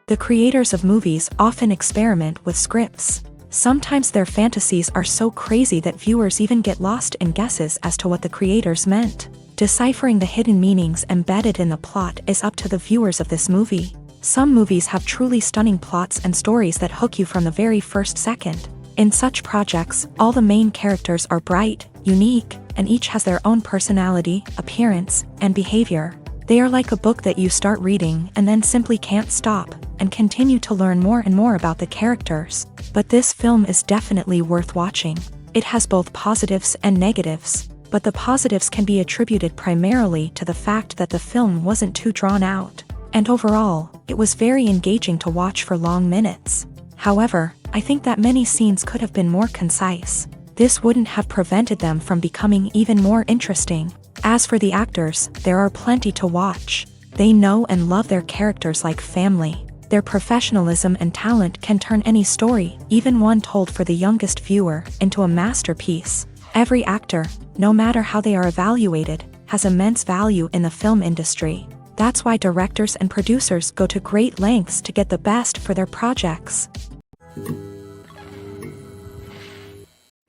The creators of movies often experiment with scripts. Sometimes their fantasies are so crazy that viewers even get lost in guesses as to what the creators meant. Deciphering the hidden meanings embedded in the plot is up to the viewers of this movie. Some movies have truly stunning plots and stories that hook you from the very first second. In such projects, all the main characters are bright, unique, and each has their own personality, appearance, and behavior. They are like a book that you start reading and then simply can't stop, and continue to learn more and more about the characters. But this film is definitely worth watching. It has both positives and negatives, but the positives can be attributed primarily to the fact that the film wasn't too drawn out, and overall, it was very engaging to watch for long minutes. However, I think that many scenes could have been more concise. This wouldn't have prevented them from becoming even more interesting. As for the actors, there are plenty to watch. They know and love their characters like family. Their professionalism and talent can turn any story, even one told for the youngest viewer, into a masterpiece. Every actor, no matter how they are evaluated, has immense value in the film industry. That's why directors and producers go to great lengths to get the best for their projects.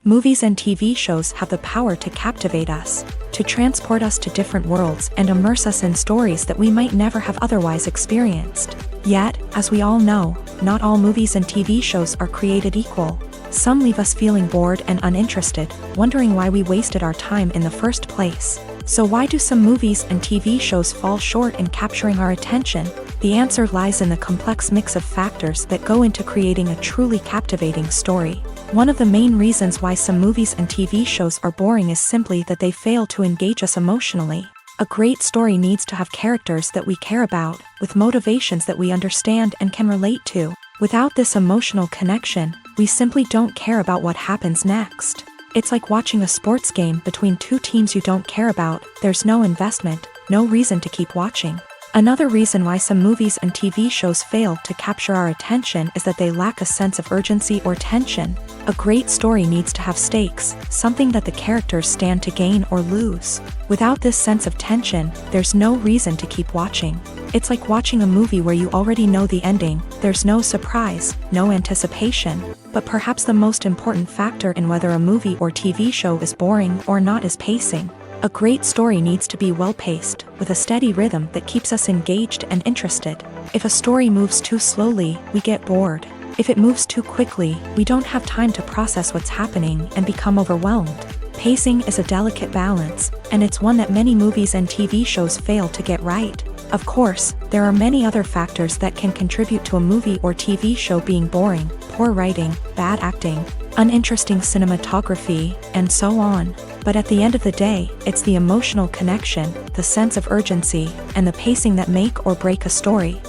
Movies and TV shows have the power to captivate us, to transport us to different worlds and immerse us in stories that we might never have otherwise experienced. Yet, as we all know, not all movies and TV shows are created equal. Some leave us feeling bored and uninterested, wondering why we wasted our time in the first place. So why do some movies and TV shows fall short in capturing our attention? The answer lies in the complex mix of factors that go into creating a truly captivating story. One of the main reasons why some movies and TV shows are boring is simply that they fail to engage us emotionally. A great story needs to have characters that we care about, with motivations that we understand and can relate to. Without this emotional connection, we simply don't care about what happens next. It's like watching a sports game between two teams you don't care about. There's no investment, no reason to keep watching. Another reason why some movies and TV shows fail to capture our attention is that they lack a sense of urgency or tension. A great story needs to have stakes, something that the characters stand to gain or lose. Without this sense of tension, there's no reason to keep watching. It's like watching a movie where you already know the ending. There's no surprise, no anticipation. But perhaps the most important factor in whether a movie or TV show is boring or not is pacing. A great story needs to be well-paced, with a steady rhythm that keeps us engaged and interested. If a story moves too slowly, we get bored. If it moves too quickly, we don't have time to process what's happening and become overwhelmed. Pacing is a delicate balance, and it's one that many movies and TV shows fail to get right. Of course, there are many other factors that can contribute to a movie or TV show being boring: poor writing, bad acting, uninteresting cinematography, and so on. But at the end of the day, it's the emotional connection, the sense of urgency, and the pacing that make or break a story.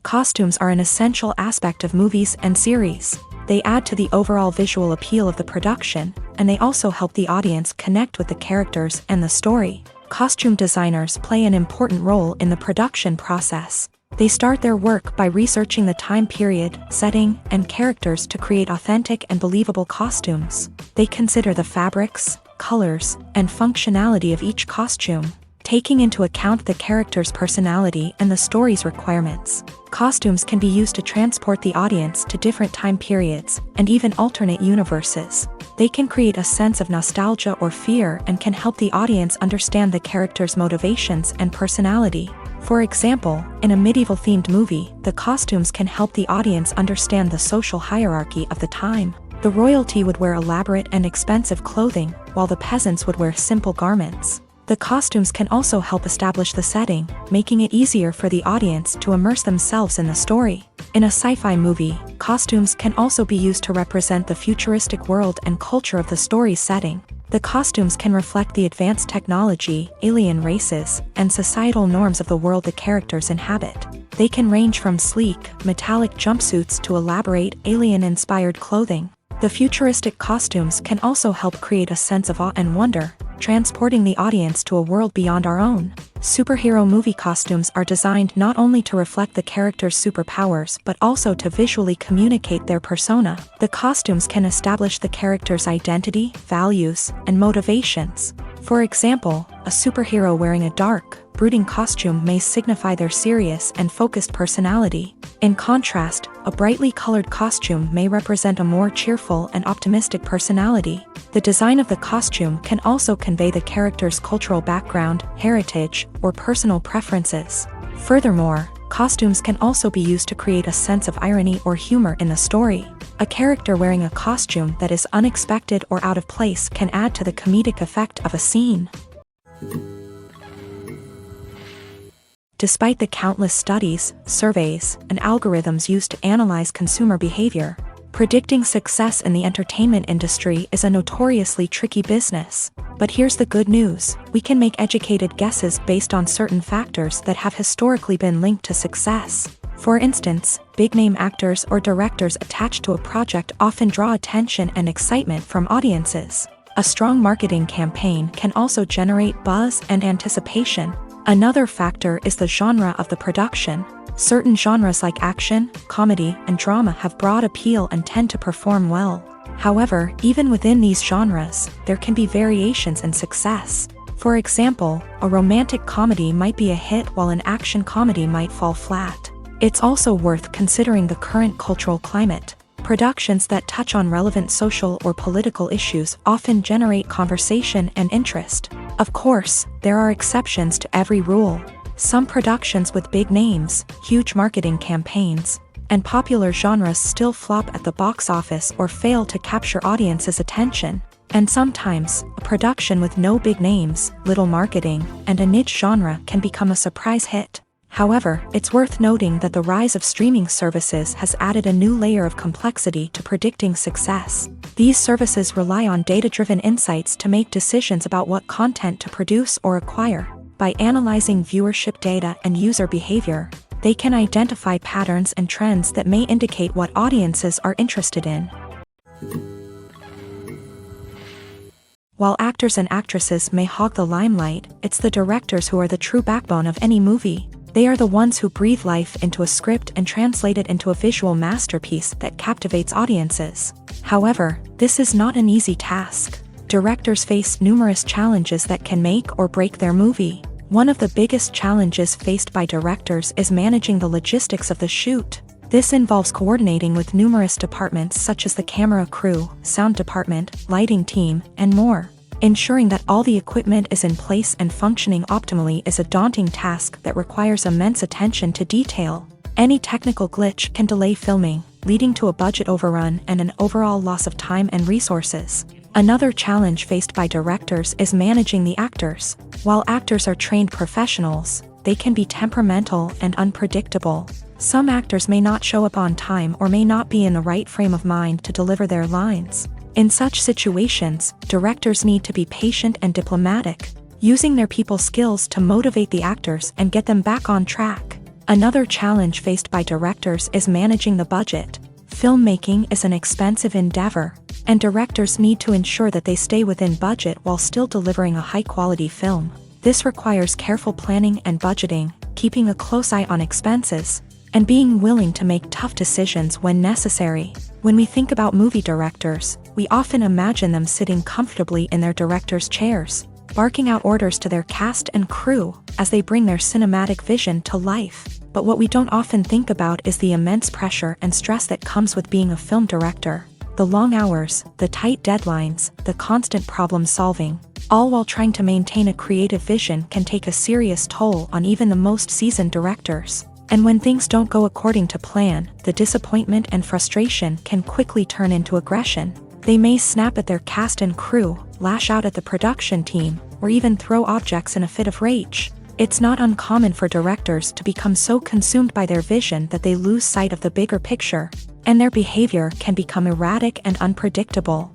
Costumes are an essential aspect of movies and series. They add to the overall visual appeal of the production, and they also help the audience connect with the characters and the story. Costume designers play an important role in the production process. They start their work by researching the time period, setting, and characters to create authentic and believable costumes. They consider the fabrics, colors, and functionality of each costume, taking into account the character's personality and the story's requirements. Costumes can be used to transport the audience to different time periods, and even alternate universes. They can create a sense of nostalgia or fear and can help the audience understand the character's motivations and personality. For example, in a medieval-themed movie, the costumes can help the audience understand the social hierarchy of the time. The royalty would wear elaborate and expensive clothing, while the peasants would wear simple garments. The costumes can also help establish the setting, making it easier for the audience to immerse themselves in the story. In a sci-fi movie, costumes can also be used to represent the futuristic world and culture of the story's setting. The costumes can reflect the advanced technology, alien races, and societal norms of the world the characters inhabit. They can range from sleek, metallic jumpsuits to elaborate, alien-inspired clothing. The futuristic costumes can also help create a sense of awe and wonder, transporting the audience to a world beyond our own. Superhero movie costumes are designed not only to reflect the character's superpowers but also to visually communicate their persona. The costumes can establish the character's identity, values, and motivations. For example, a superhero wearing a dark, brooding costume may signify their serious and focused personality. In contrast, a brightly colored costume may represent a more cheerful and optimistic personality. The design of the costume can also convey the character's cultural background, heritage, or personal preferences. Furthermore, costumes can also be used to create a sense of irony or humor in the story. A character wearing a costume that is unexpected or out of place can add to the comedic effect of a scene. Despite the countless studies, surveys, and algorithms used to analyze consumer behavior, predicting success in the entertainment industry is a notoriously tricky business. But here's the good news: we can make educated guesses based on certain factors that have historically been linked to success. For instance, big-name actors or directors attached to a project often draw attention and excitement from audiences. A strong marketing campaign can also generate buzz and anticipation. Another factor is the genre of the production. Certain genres like action, comedy, and drama have broad appeal and tend to perform well. However, even within these genres, there can be variations in success. For example, a romantic comedy might be a hit while an action comedy might fall flat. It's also worth considering the current cultural climate. Productions that touch on relevant social or political issues often generate conversation and interest. Of course, there are exceptions to every rule. Some productions with big names, huge marketing campaigns, and popular genres still flop at the box office or fail to capture audiences' attention. And sometimes, a production with no big names, little marketing, and a niche genre can become a surprise hit. However, it's worth noting that the rise of streaming services has added a new layer of complexity to predicting success. These services rely on data-driven insights to make decisions about what content to produce or acquire. By analyzing viewership data and user behavior, they can identify patterns and trends that may indicate what audiences are interested in. While actors and actresses may hog the limelight, it's the directors who are the true backbone of any movie. They are the ones who breathe life into a script and translate it into a visual masterpiece that captivates audiences. However, this is not an easy task. Directors face numerous challenges that can make or break their movie. One of the biggest challenges faced by directors is managing the logistics of the shoot. This involves coordinating with numerous departments such as the camera crew, sound department, lighting team, and more. Ensuring that all the equipment is in place and functioning optimally is a daunting task that requires immense attention to detail. Any technical glitch can delay filming, leading to a budget overrun and an overall loss of time and resources. Another challenge faced by directors is managing the actors. While actors are trained professionals, they can be temperamental and unpredictable. Some actors may not show up on time or may not be in the right frame of mind to deliver their lines. In such situations, directors need to be patient and diplomatic, using their people skills to motivate the actors and get them back on track. Another challenge faced by directors is managing the budget. Filmmaking is an expensive endeavor, and directors need to ensure that they stay within budget while still delivering a high-quality film. This requires careful planning and budgeting, keeping a close eye on expenses, and being willing to make tough decisions when necessary. When we think about movie directors, we often imagine them sitting comfortably in their director's chairs, barking out orders to their cast and crew as they bring their cinematic vision to life. But what we don't often think about is the immense pressure and stress that comes with being a film director. The long hours, the tight deadlines, the constant problem solving, all while trying to maintain a creative vision can take a serious toll on even the most seasoned directors. And when things don't go according to plan, the disappointment and frustration can quickly turn into aggression. They may snap at their cast and crew, lash out at the production team, or even throw objects in a fit of rage. It's not uncommon for directors to become so consumed by their vision that they lose sight of the bigger picture, and their behavior can become erratic and unpredictable.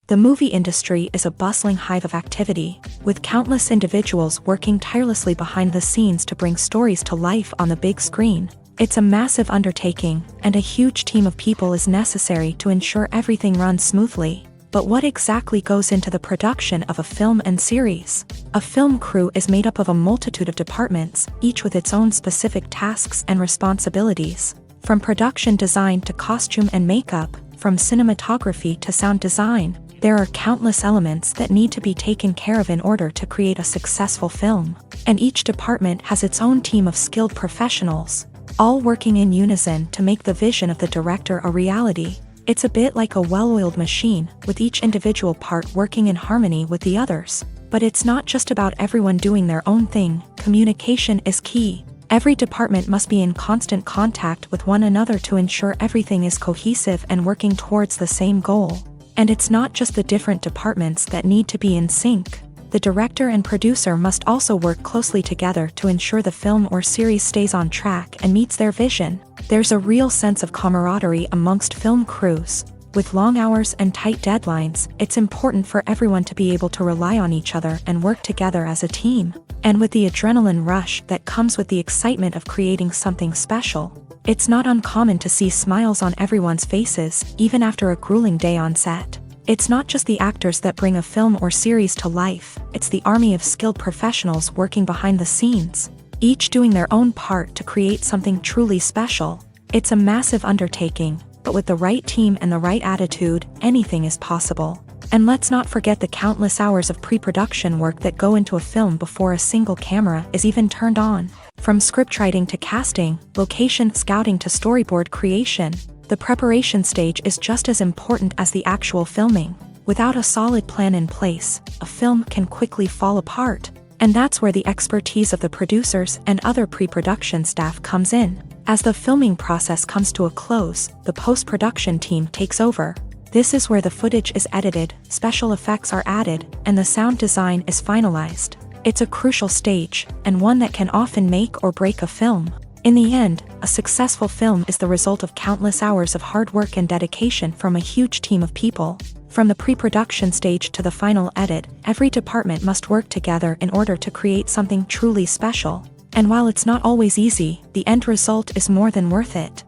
The movie industry is a bustling hive of activity, with countless individuals working tirelessly behind the scenes to bring stories to life on the big screen. It's a massive undertaking, and a huge team of people is necessary to ensure everything runs smoothly. But what exactly goes into the production of a film and series? A film crew is made up of a multitude of departments, each with its own specific tasks and responsibilities. From production design to costume and makeup, from cinematography to sound design, There are countless elements that need to be taken care of in order to create a successful film, and each department has its own team of skilled professionals, all working in unison to make the vision of the director a reality. It's a bit like a well-oiled machine, with each individual part working in harmony with the others. But it's not just about everyone doing their own thing. Communication is key. Every department must be in constant contact with one another to ensure everything is cohesive and working towards the same goal. And it's not just the different departments that need to be in sync. The director and producer must also work closely together to ensure the film or series stays on track and meets their vision. There's a real sense of camaraderie amongst film crews. With long hours and tight deadlines, it's important for everyone to be able to rely on each other and work together as a team. And with the adrenaline rush that comes with the excitement of creating something special, it's not uncommon to see smiles on everyone's faces, even after a grueling day on set. It's not just the actors that bring a film or series to life, it's the army of skilled professionals working behind the scenes, each doing their own part to create something truly special. It's a massive undertaking, but with the right team and the right attitude, anything is possible. And let's not forget the countless hours of pre-production work that go into a film before a single camera is even turned on. From scriptwriting to casting, location scouting to storyboard creation, the preparation stage is just as important as the actual filming. Without a solid plan in place, a film can quickly fall apart. And that's where the expertise of the producers and other pre-production staff comes in. As the filming process comes to a close, the post-production team takes over. This is where the footage is edited, special effects are added, and the sound design is finalized. It's a crucial stage, and one that can often make or break a film. In the end, a successful film is the result of countless hours of hard work and dedication from a huge team of people. From the pre-production stage to the final edit, every department must work together in order to create something truly special. And while it's not always easy, the end result is more than worth it.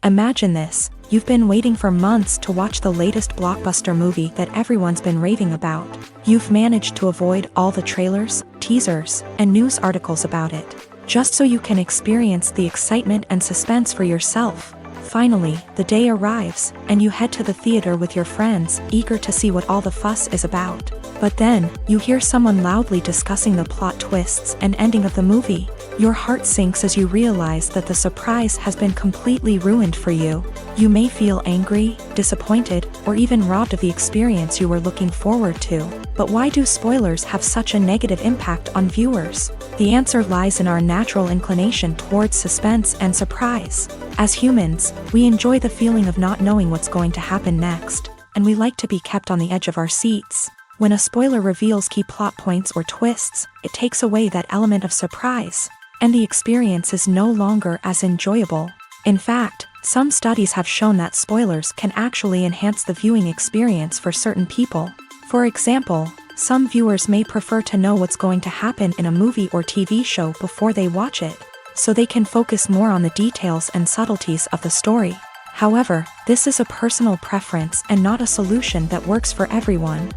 Imagine this. You've been waiting for months to watch the latest blockbuster movie that everyone's been raving about. You've managed to avoid all the trailers, teasers, and news articles about it, just so you can experience the excitement and suspense for yourself. Finally, the day arrives, and you head to the theater with your friends, eager to see what all the fuss is about. But then, you hear someone loudly discussing the plot twists and ending of the movie. Your heart sinks as you realize that the surprise has been completely ruined for you. You may feel angry, disappointed, or even robbed of the experience you were looking forward to. But why do spoilers have such a negative impact on viewers? The answer lies in our natural inclination towards suspense and surprise. As humans, we enjoy the feeling of not knowing what's going to happen next, and we like to be kept on the edge of our seats. When a spoiler reveals key plot points or twists, it takes away that element of surprise, and the experience is no longer as enjoyable. In fact, some studies have shown that spoilers can actually enhance the viewing experience for certain people. For example, some viewers may prefer to know what's going to happen in a movie or TV show before they watch it, so they can focus more on the details and subtleties of the story. However, this is a personal preference and not a solution that works for everyone.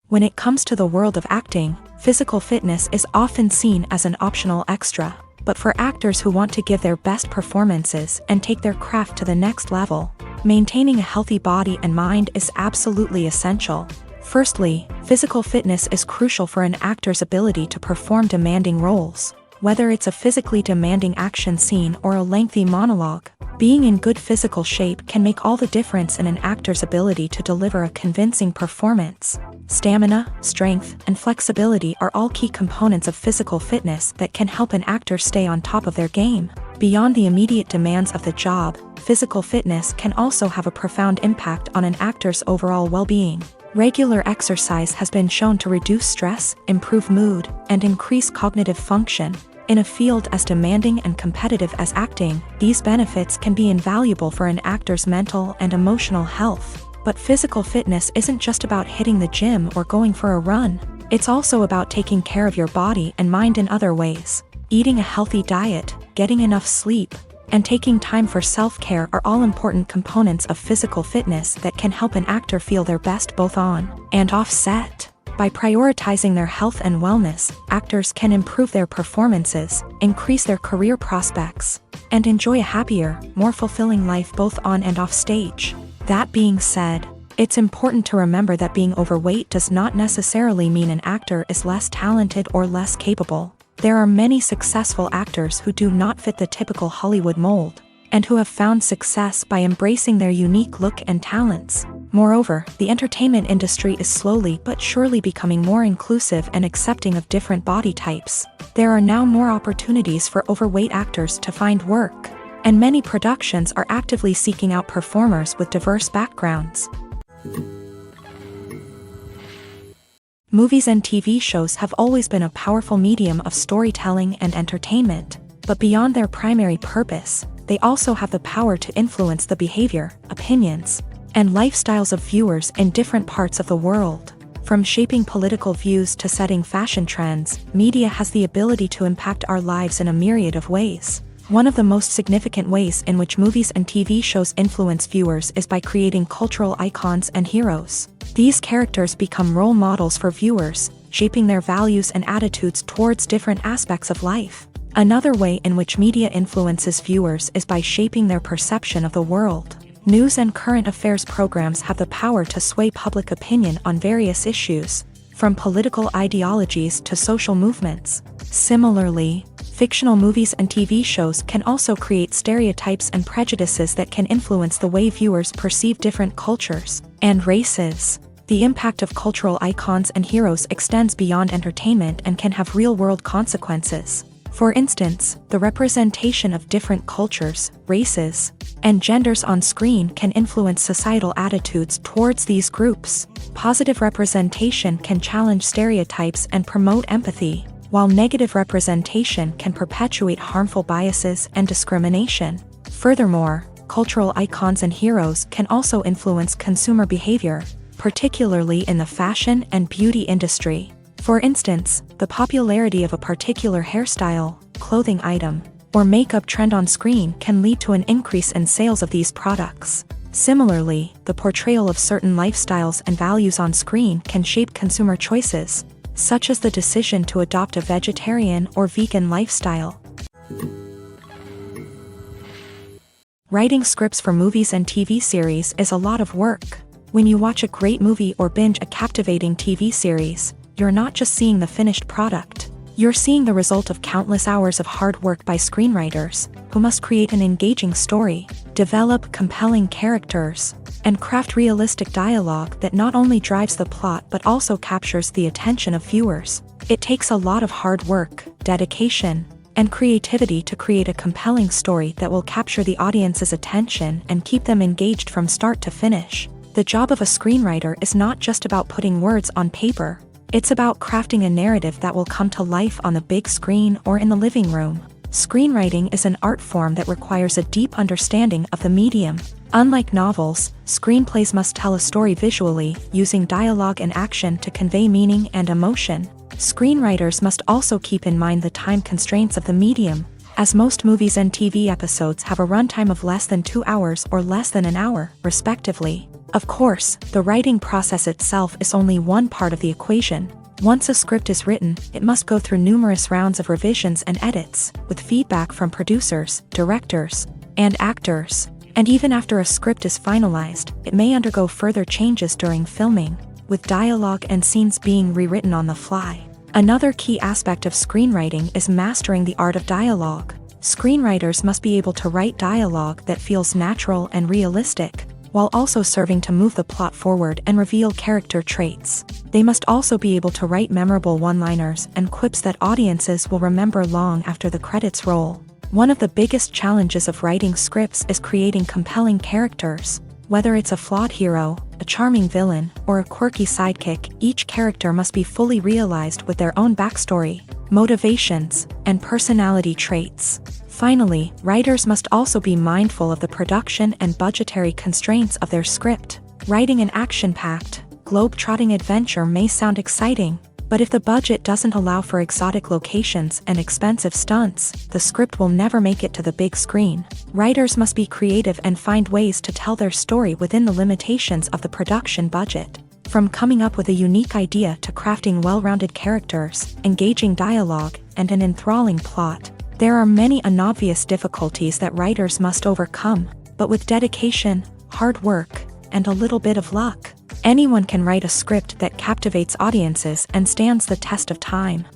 When it comes to the world of acting, physical fitness is often seen as an optional extra. But for actors who want to give their best performances and take their craft to the next level, maintaining a healthy body and mind is absolutely essential. Firstly, physical fitness is crucial for an actor's ability to perform demanding roles. Whether it's a physically demanding action scene or a lengthy monologue, being in good physical shape can make all the difference in an actor's ability to deliver a convincing performance. Stamina, strength, and flexibility are all key components of physical fitness that can help an actor stay on top of their game. Beyond the immediate demands of the job, physical fitness can also have a profound impact on an actor's overall well-being. Regular exercise has been shown to reduce stress, improve mood, and increase cognitive function. In a field as demanding and competitive as acting, these benefits can be invaluable for an actor's mental and emotional health. But physical fitness isn't just about hitting the gym or going for a run. It's also about taking care of your body and mind in other ways. Eating a healthy diet, getting enough sleep, and taking time for self-care are all important components of physical fitness that can help an actor feel their best both on and off set. By prioritizing their health and wellness, actors can improve their performances, increase their career prospects, and enjoy a happier, more fulfilling life both on and off stage. That being said, it's important to remember that being overweight does not necessarily mean an actor is less talented or less capable. There are many successful actors who do not fit the typical Hollywood mold, and who have found success by embracing their unique look and talents. Moreover, the entertainment industry is slowly but surely becoming more inclusive and accepting of different body types. There are now more opportunities for overweight actors to find work, and many productions are actively seeking out performers with diverse backgrounds. Movies and TV shows have always been a powerful medium of storytelling and entertainment, but beyond their primary purpose, they also have the power to influence the behavior, opinions, and lifestyles of viewers in different parts of the world. From shaping political views to setting fashion trends, media has the ability to impact our lives in a myriad of ways. One of the most significant ways in which movies and TV shows influence viewers is by creating cultural icons and heroes. These characters become role models for viewers, shaping their values and attitudes towards different aspects of life. Another way in which media influences viewers is by shaping their perception of the world. News and current affairs programs have the power to sway public opinion on various issues, from political ideologies to social movements. Similarly, fictional movies and TV shows can also create stereotypes and prejudices that can influence the way viewers perceive different cultures and races. The impact of cultural icons and heroes extends beyond entertainment and can have real-world consequences. For instance, the representation of different cultures, races, and genders on screen can influence societal attitudes towards these groups. Positive representation can challenge stereotypes and promote empathy, while negative representation can perpetuate harmful biases and discrimination. Furthermore, cultural icons and heroes can also influence consumer behavior, particularly in the fashion and beauty industry. For instance, the popularity of a particular hairstyle, clothing item, or makeup trend on screen can lead to an increase in sales of these products. Similarly, the portrayal of certain lifestyles and values on screen can shape consumer choices, such as the decision to adopt a vegetarian or vegan lifestyle. Writing scripts for movies and TV series is a lot of work. When you watch a great movie or binge a captivating TV series, you're not just seeing the finished product. You're seeing the result of countless hours of hard work by screenwriters, who must create an engaging story, develop compelling characters, and craft realistic dialogue that not only drives the plot but also captures the attention of viewers. It takes a lot of hard work, dedication, and creativity to create a compelling story that will capture the audience's attention and keep them engaged from start to finish. The job of a screenwriter is not just about putting words on paper. It's about crafting a narrative that will come to life on the big screen or in the living room. Screenwriting is an art form that requires a deep understanding of the medium. Unlike novels, screenplays must tell a story visually, using dialogue and action to convey meaning and emotion. Screenwriters must also keep in mind the time constraints of the medium, as most movies and TV episodes have a runtime of less than 2 hours or less than an hour, respectively. Of course, the writing process itself is only one part of the equation. Once a script is written, it must go through numerous rounds of revisions and edits, with feedback from producers, directors, and actors. And even after a script is finalized, it may undergo further changes during filming, with dialogue and scenes being rewritten on the fly. Another key aspect of screenwriting is mastering the art of dialogue. Screenwriters must be able to write dialogue that feels natural and realistic, while also serving to move the plot forward and reveal character traits. They must also be able to write memorable one-liners and quips that audiences will remember long after the credits roll. One of the biggest challenges of writing scripts is creating compelling characters. Whether it's a flawed hero, a charming villain, or a quirky sidekick, each character must be fully realized with their own backstory, motivations, and personality traits. Finally, writers must also be mindful of the production and budgetary constraints of their script. Writing an action-packed, globe-trotting adventure may sound exciting, but if the budget doesn't allow for exotic locations and expensive stunts, the script will never make it to the big screen. Writers must be creative and find ways to tell their story within the limitations of the production budget. From coming up with a unique idea to crafting well-rounded characters, engaging dialogue, and an enthralling plot, there are many unobvious difficulties that writers must overcome, but with dedication, hard work, and a little bit of luck, anyone can write a script that captivates audiences and stands the test of time.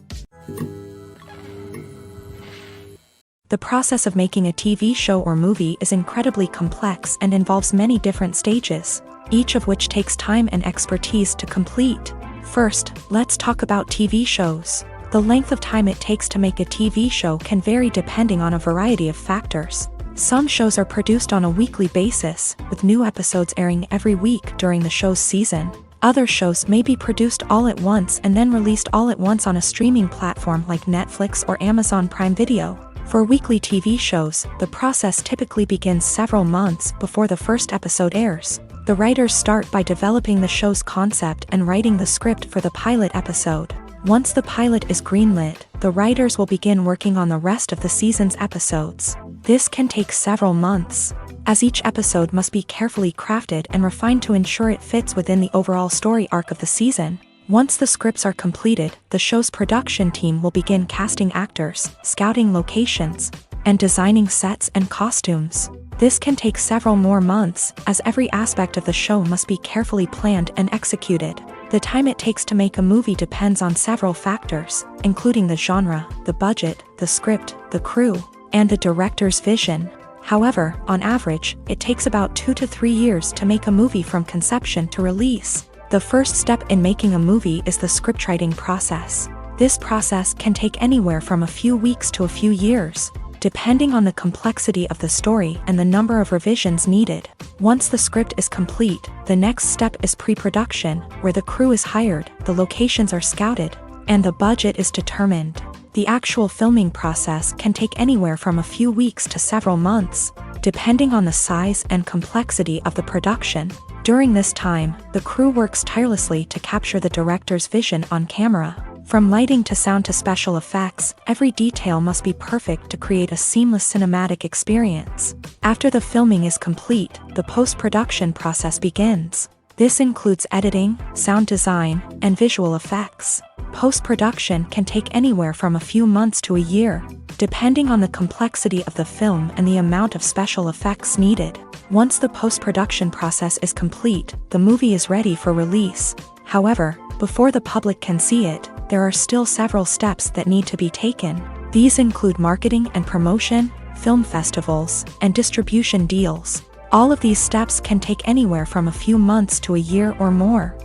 The process of making a TV show or movie is incredibly complex and involves many different stages, each of which takes time and expertise to complete. First, let's talk about TV shows. The length of time it takes to make a TV show can vary depending on a variety of factors. Some shows are produced on a weekly basis, with new episodes airing every week during the show's season. Other shows may be produced all at once and then released all at once on a streaming platform like Netflix or Amazon Prime Video. For weekly TV shows, the process typically begins several months before the first episode airs. The writers start by developing the show's concept and writing the script for the pilot episode. Once the pilot is greenlit, the writers will begin working on the rest of the season's episodes. This can take several months, as each episode must be carefully crafted and refined to ensure it fits within the overall story arc of the season. Once the scripts are completed, the show's production team will begin casting actors, scouting locations, and designing sets and costumes. This can take several more months, as every aspect of the show must be carefully planned and executed. The time it takes to make a movie depends on several factors, including the genre, the budget, the script, the crew, and the director's vision. However, on average, it takes about 2 to 3 years to make a movie from conception to release. The first step in making a movie is the scriptwriting process. This process can take anywhere from a few weeks to a few years, depending on the complexity of the story and the number of revisions needed. Once the script is complete, the next step is pre-production, where the crew is hired, the locations are scouted, and the budget is determined. The actual filming process can take anywhere from a few weeks to several months, depending on the size and complexity of the production. During this time, the crew works tirelessly to capture the director's vision on camera. From lighting to sound to special effects, every detail must be perfect to create a seamless cinematic experience. After the filming is complete, the post-production process begins. This includes editing, sound design, and visual effects. Post-production can take anywhere from a few months to a year, depending on the complexity of the film and the amount of special effects needed. Once the post-production process is complete, the movie is ready for release. However, before the public can see it, there are still several steps that need to be taken. These include marketing and promotion, film festivals, and distribution deals. All of these steps can take anywhere from a few months to a year or more.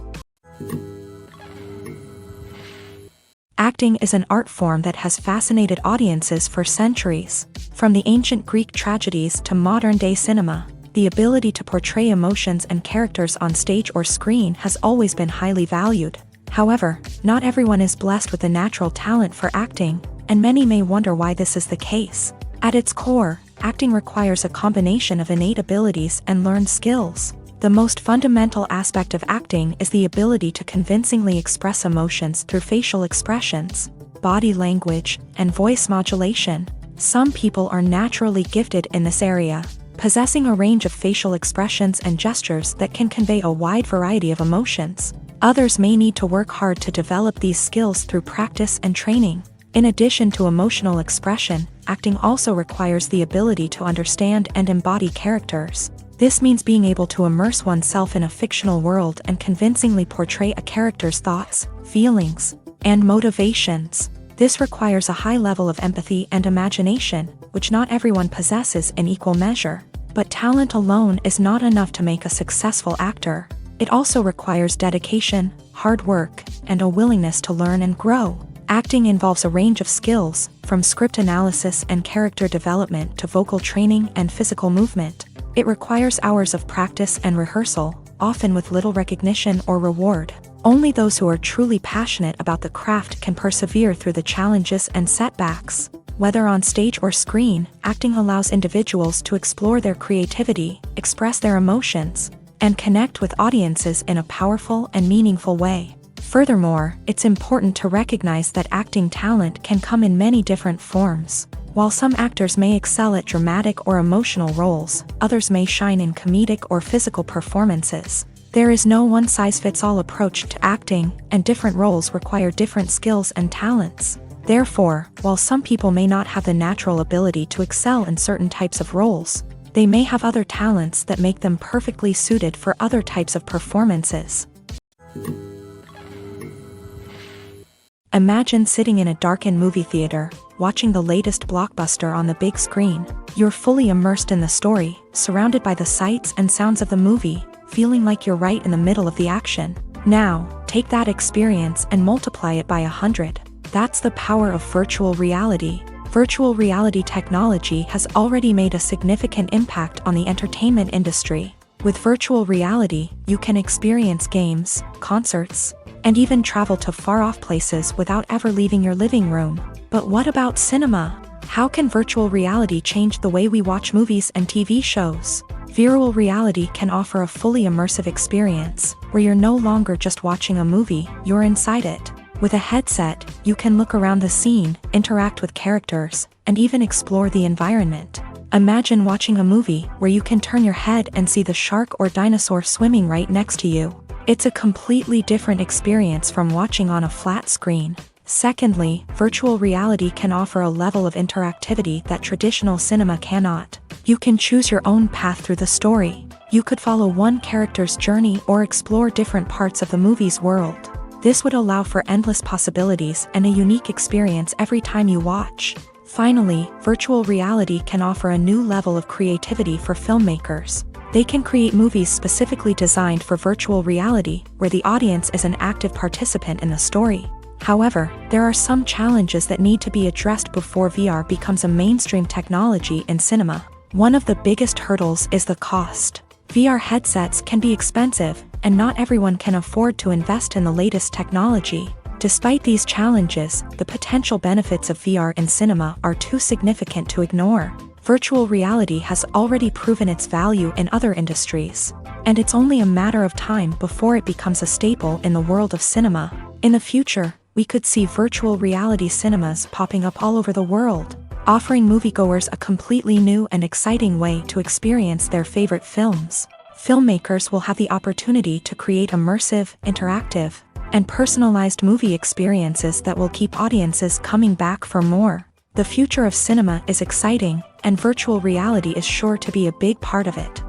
Acting is an art form that has fascinated audiences for centuries. From the ancient Greek tragedies to modern-day cinema, the ability to portray emotions and characters on stage or screen has always been highly valued. However, not everyone is blessed with a natural talent for acting, and many may wonder why this is the case. At its core, acting requires a combination of innate abilities and learned skills. The most fundamental aspect of acting is the ability to convincingly express emotions through facial expressions, body language, and voice modulation. Some people are naturally gifted in this area, possessing a range of facial expressions and gestures that can convey a wide variety of emotions. Others may need to work hard to develop these skills through practice and training. In addition to emotional expression, acting also requires the ability to understand and embody characters. This means being able to immerse oneself in a fictional world and convincingly portray a character's thoughts, feelings, and motivations. This requires a high level of empathy and imagination, which not everyone possesses in equal measure. But talent alone is not enough to make a successful actor. It also requires dedication, hard work, and a willingness to learn and grow. Acting involves a range of skills, from script analysis and character development to vocal training and physical movement. It requires hours of practice and rehearsal, often with little recognition or reward. Only those who are truly passionate about the craft can persevere through the challenges and setbacks. Whether on stage or screen, acting allows individuals to explore their creativity, express their emotions, and connect with audiences in a powerful and meaningful way. Furthermore, it's important to recognize that acting talent can come in many different forms. While some actors may excel at dramatic or emotional roles, others may shine in comedic or physical performances. There is no one-size-fits-all approach to acting, and different roles require different skills and talents. Therefore, while some people may not have the natural ability to excel in certain types of roles, they may have other talents that make them perfectly suited for other types of performances. Imagine sitting in a darkened movie theater, watching the latest blockbuster on the big screen. You're fully immersed in the story, surrounded by the sights and sounds of the movie, feeling like you're right in the middle of the action. Now, take that experience and multiply it by 100. That's the power of virtual reality. Virtual reality technology has already made a significant impact on the entertainment industry. With virtual reality, you can experience games, concerts, and even travel to far-off places without ever leaving your living room. But what about cinema? How can virtual reality change the way we watch movies and TV shows? Virtual reality can offer a fully immersive experience, where you're no longer just watching a movie, you're inside it. With a headset, you can look around the scene, interact with characters, and even explore the environment. Imagine watching a movie where you can turn your head and see the shark or dinosaur swimming right next to you. It's a completely different experience from watching on a flat screen. Secondly, virtual reality can offer a level of interactivity that traditional cinema cannot. You can choose your own path through the story. You could follow one character's journey or explore different parts of the movie's world. This would allow for endless possibilities and a unique experience every time you watch. Finally, virtual reality can offer a new level of creativity for filmmakers. They can create movies specifically designed for virtual reality, where the audience is an active participant in the story. However, there are some challenges that need to be addressed before VR becomes a mainstream technology in cinema. One of the biggest hurdles is the cost. VR headsets can be expensive, and not everyone can afford to invest in the latest technology. Despite these challenges, the potential benefits of VR in cinema are too significant to ignore. Virtual reality has already proven its value in other industries, and it's only a matter of time before it becomes a staple in the world of cinema. In the future, we could see virtual reality cinemas popping up all over the world, offering moviegoers a completely new and exciting way to experience their favorite films. Filmmakers will have the opportunity to create immersive, interactive, and personalized movie experiences that will keep audiences coming back for more. The future of cinema is exciting, and virtual reality is sure to be a big part of it.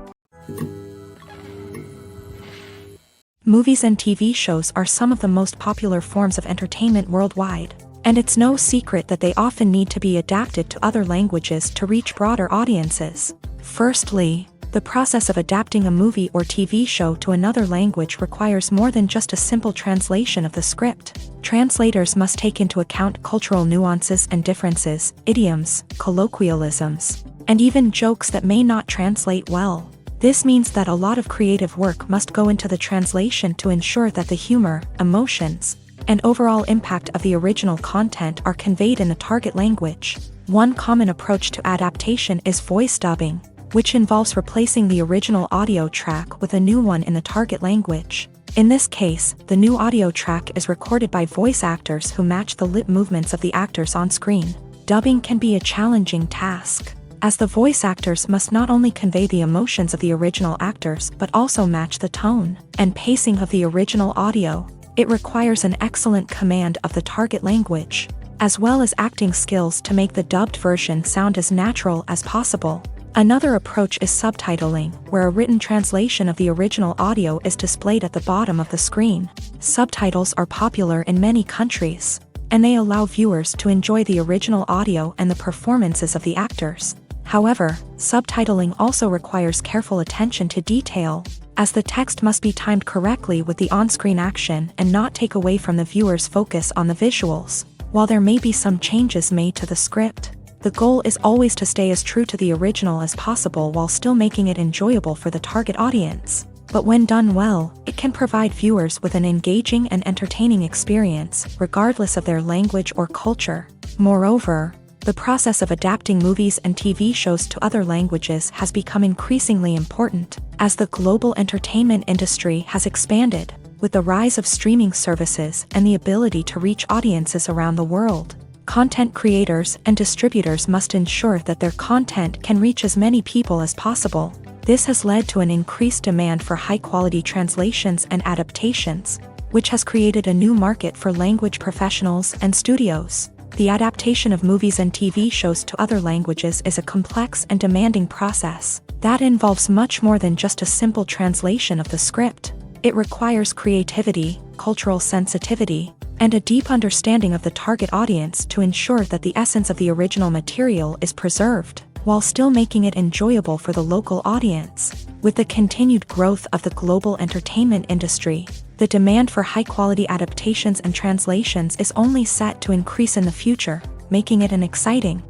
Movies and TV shows are some of the most popular forms of entertainment worldwide, and it's no secret that they often need to be adapted to other languages to reach broader audiences. Firstly, the process of adapting a movie or TV show to another language requires more than just a simple translation of the script. Translators must take into account cultural nuances and differences, idioms, colloquialisms, and even jokes that may not translate well. This means that a lot of creative work must go into the translation to ensure that the humor, emotions, and overall impact of the original content are conveyed in the target language. One common approach to adaptation is voice dubbing, which involves replacing the original audio track with a new one in the target language. In this case, the new audio track is recorded by voice actors who match the lip movements of the actors on screen. Dubbing can be a challenging task, as the voice actors must not only convey the emotions of the original actors but also match the tone and pacing of the original audio. It requires an excellent command of the target language, as well as acting skills to make the dubbed version sound as natural as possible. Another approach is subtitling, where a written translation of the original audio is displayed at the bottom of the screen. Subtitles are popular in many countries, and they allow viewers to enjoy the original audio and the performances of the actors. However, subtitling also requires careful attention to detail, as the text must be timed correctly with the on-screen action and not take away from the viewer's focus on the visuals. While there may be some changes made to the script, the goal is always to stay as true to the original as possible while still making it enjoyable for the target audience. But when done well, it can provide viewers with an engaging and entertaining experience, regardless of their language or culture. Moreover, the process of adapting movies and TV shows to other languages has become increasingly important, as the global entertainment industry has expanded, with the rise of streaming services and the ability to reach audiences around the world. Content creators and distributors must ensure that their content can reach as many people as possible. This has led to an increased demand for high-quality translations and adaptations, which has created a new market for language professionals and studios. The adaptation of movies and TV shows to other languages is a complex and demanding process that involves much more than just a simple translation of the script. It requires creativity, cultural sensitivity, and a deep understanding of the target audience to ensure that the essence of the original material is preserved, while still making it enjoyable for the local audience. With the continued growth of the global entertainment industry, the demand for high-quality adaptations and translations is only set to increase in the future, making it an exciting.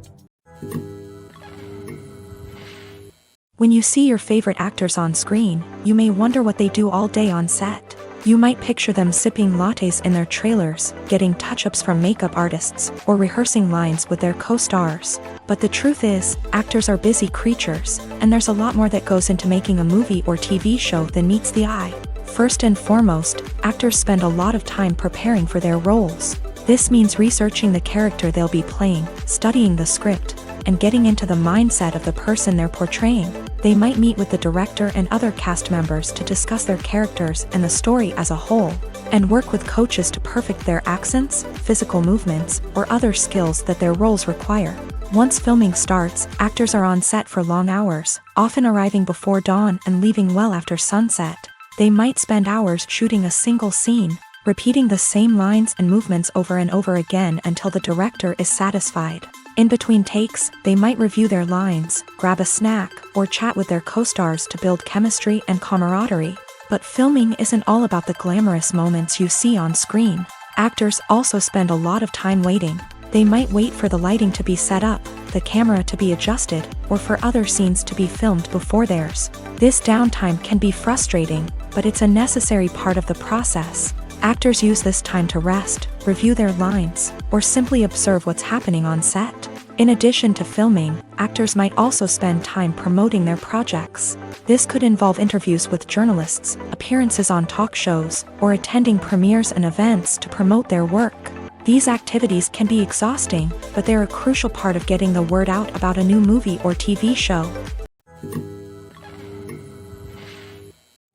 When you see your favorite actors on screen, you may wonder what they do all day on set. You might picture them sipping lattes in their trailers, getting touch-ups from makeup artists, or rehearsing lines with their co-stars. But the truth is, actors are busy creatures, and there's a lot more that goes into making a movie or TV show than meets the eye. First and foremost, actors spend a lot of time preparing for their roles. This means researching the character they'll be playing, studying the script, and getting into the mindset of the person they're portraying. They might meet with the director and other cast members to discuss their characters and the story as a whole, and work with coaches to perfect their accents, physical movements, or other skills that their roles require. Once filming starts, actors are on set for long hours, often arriving before dawn and leaving well after sunset. They might spend hours shooting a single scene, repeating the same lines and movements over and over again until the director is satisfied. In between takes, they might review their lines, grab a snack, or chat with their co-stars to build chemistry and camaraderie. But filming isn't all about the glamorous moments you see on screen. Actors also spend a lot of time waiting. They might wait for the lighting to be set up, the camera to be adjusted, or for other scenes to be filmed before theirs. This downtime can be frustrating, but it's a necessary part of the process. Actors use this time to rest, review their lines, or simply observe what's happening on set. In addition to filming, actors might also spend time promoting their projects. This could involve interviews with journalists, appearances on talk shows, or attending premieres and events to promote their work. These activities can be exhausting, but they're a crucial part of getting the word out about a new movie or TV show.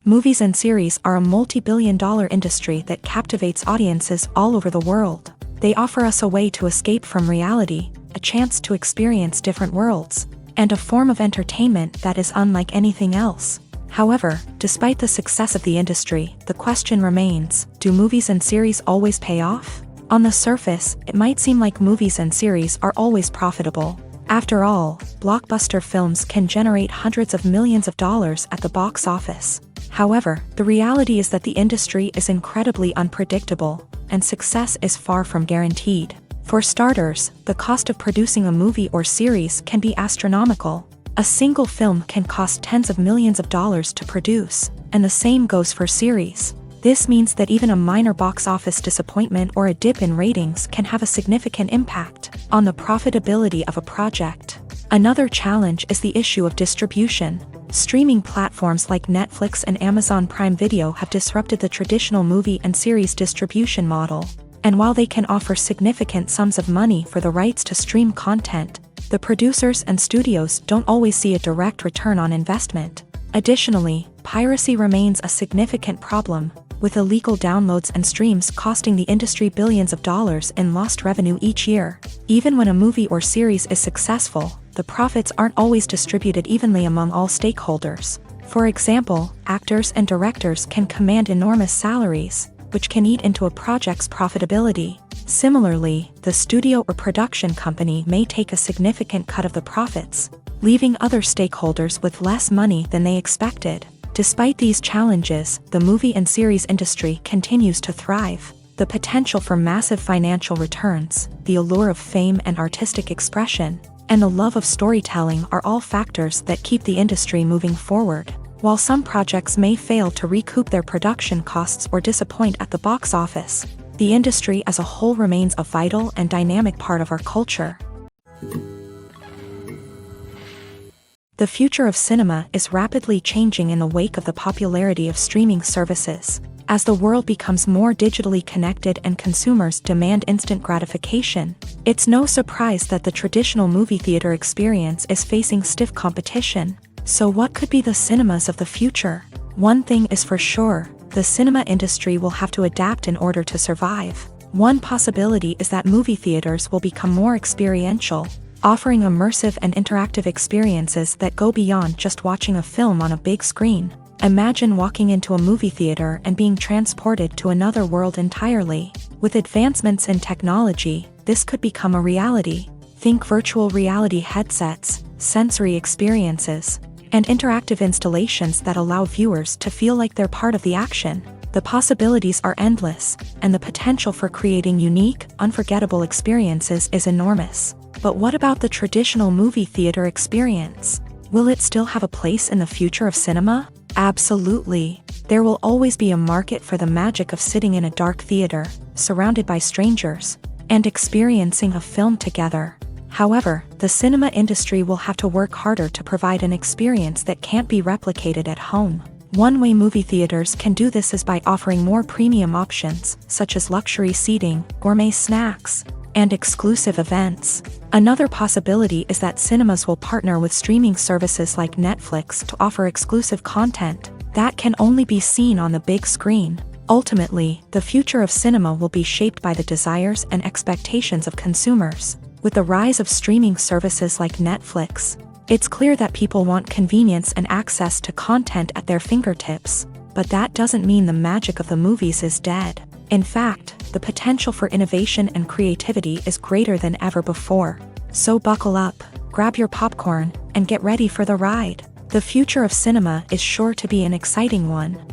Movies and series are a multi-billion-dollar industry that captivates audiences all over the world. They offer us a way to escape from reality, a chance to experience different worlds, and a form of entertainment that is unlike anything else. However, despite the success of the industry, the question remains, do movies and series always pay off? On the surface, it might seem like movies and series are always profitable. After all, blockbuster films can generate hundreds of millions of dollars at the box office. However, the reality is that the industry is incredibly unpredictable, and success is far from guaranteed. For starters, the cost of producing a movie or series can be astronomical. A single film can cost tens of millions of dollars to produce, and the same goes for series. This means that even a minor box office disappointment or a dip in ratings can have a significant impact on the profitability of a project. Another challenge is the issue of distribution. Streaming platforms like Netflix and Amazon Prime Video have disrupted the traditional movie and series distribution model. And while they can offer significant sums of money for the rights to stream content, the producers and studios don't always see a direct return on investment. Additionally, piracy remains a significant problem, with illegal downloads and streams costing the industry billions of dollars in lost revenue each year. Even when a movie or series is successful, the profits aren't always distributed evenly among all stakeholders. For example, actors and directors can command enormous salaries, which can eat into a project's profitability. Similarly, the studio or production company may take a significant cut of the profits, leaving other stakeholders with less money than they expected. Despite these challenges, the movie and series industry continues to thrive. The potential for massive financial returns, the allure of fame and artistic expression, and the love of storytelling are all factors that keep the industry moving forward. While some projects may fail to recoup their production costs or disappoint at the box office, the industry as a whole remains a vital and dynamic part of our culture. The future of cinema is rapidly changing in the wake of the popularity of streaming services. As the world becomes more digitally connected and consumers demand instant gratification, it's no surprise that the traditional movie theater experience is facing stiff competition. So what could be the cinemas of the future? One thing is for sure, the cinema industry will have to adapt in order to survive. One possibility is that movie theaters will become more experiential, offering immersive and interactive experiences that go beyond just watching a film on a big screen. Imagine walking into a movie theater and being transported to another world entirely. With advancements in technology, this could become a reality. Think virtual reality headsets, sensory experiences, and interactive installations that allow viewers to feel like they're part of the action. The possibilities are endless, and the potential for creating unique, unforgettable experiences is enormous. But what about the traditional movie theater experience? Will it still have a place in the future of cinema? Absolutely. There will always be a market for the magic of sitting in a dark theater, surrounded by strangers, and experiencing a film together. However, the cinema industry will have to work harder to provide an experience that can't be replicated at home. One way movie theaters can do this is by offering more premium options, such as luxury seating, gourmet snacks, and exclusive events. Another possibility is that cinemas will partner with streaming services like Netflix to offer exclusive content that can only be seen on the big screen. Ultimately, the future of cinema will be shaped by the desires and expectations of consumers. With the rise of streaming services like Netflix, it's clear that people want convenience and access to content at their fingertips. But that doesn't mean the magic of the movies is dead. In fact, the potential for innovation and creativity is greater than ever before. So buckle up, grab your popcorn, and get ready for the ride. The future of cinema is sure to be an exciting one.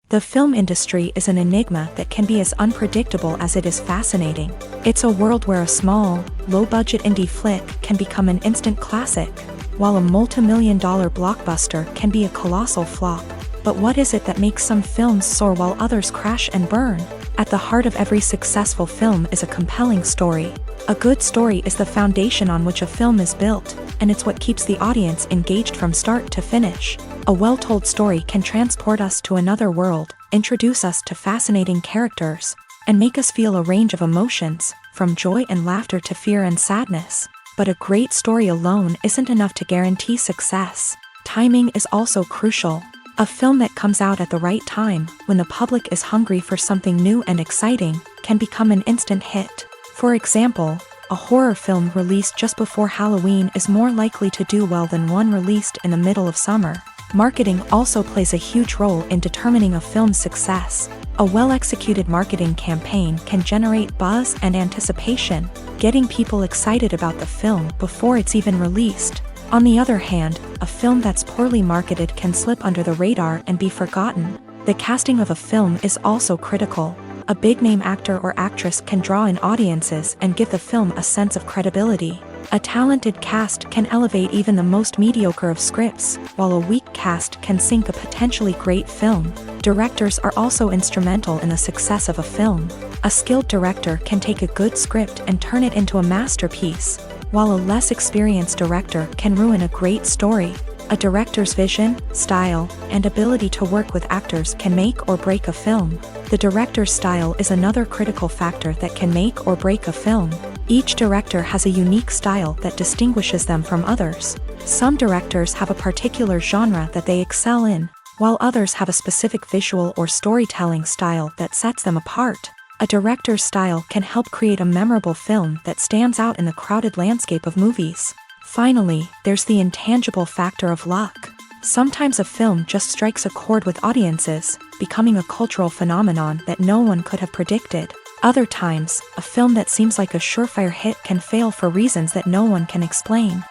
The film industry is an enigma that can be as unpredictable as it is fascinating. It's a world where a small, low-budget indie flick can become an instant classic, while a multi-million-dollar blockbuster can be a colossal flop. But what is it that makes some films soar while others crash and burn? At the heart of every successful film is a compelling story. A good story is the foundation on which a film is built, and it's what keeps the audience engaged from start to finish. A well-told story can transport us to another world, introduce us to fascinating characters, and make us feel a range of emotions, from joy and laughter to fear and sadness. But a great story alone isn't enough to guarantee success. Timing is also crucial. A film that comes out at the right time, when the public is hungry for something new and exciting, can become an instant hit. For example, a horror film released just before Halloween is more likely to do well than one released in the middle of summer. Marketing also plays a huge role in determining a film's success. A well-executed marketing campaign can generate buzz and anticipation, getting people excited about the film before it's even released. On the other hand, a film that's poorly marketed can slip under the radar and be forgotten. The casting of a film is also critical. A big-name actor or actress can draw in audiences and give the film a sense of credibility. A talented cast can elevate even the most mediocre of scripts, while a weak cast can sink a potentially great film. Directors are also instrumental in the success of a film. A skilled director can take a good script and turn it into a masterpiece, while a less experienced director can ruin a great story. A director's vision, style, and ability to work with actors can make or break a film. The director's style is another critical factor that can make or break a film. Each director has a unique style that distinguishes them from others. Some directors have a particular genre that they excel in, while others have a specific visual or storytelling style that sets them apart. A director's style can help create a memorable film that stands out in the crowded landscape of movies. Finally, there's the intangible factor of luck. Sometimes a film just strikes a chord with audiences, becoming a cultural phenomenon that no one could have predicted. Other times, a film that seems like a surefire hit can fail for reasons that no one can explain.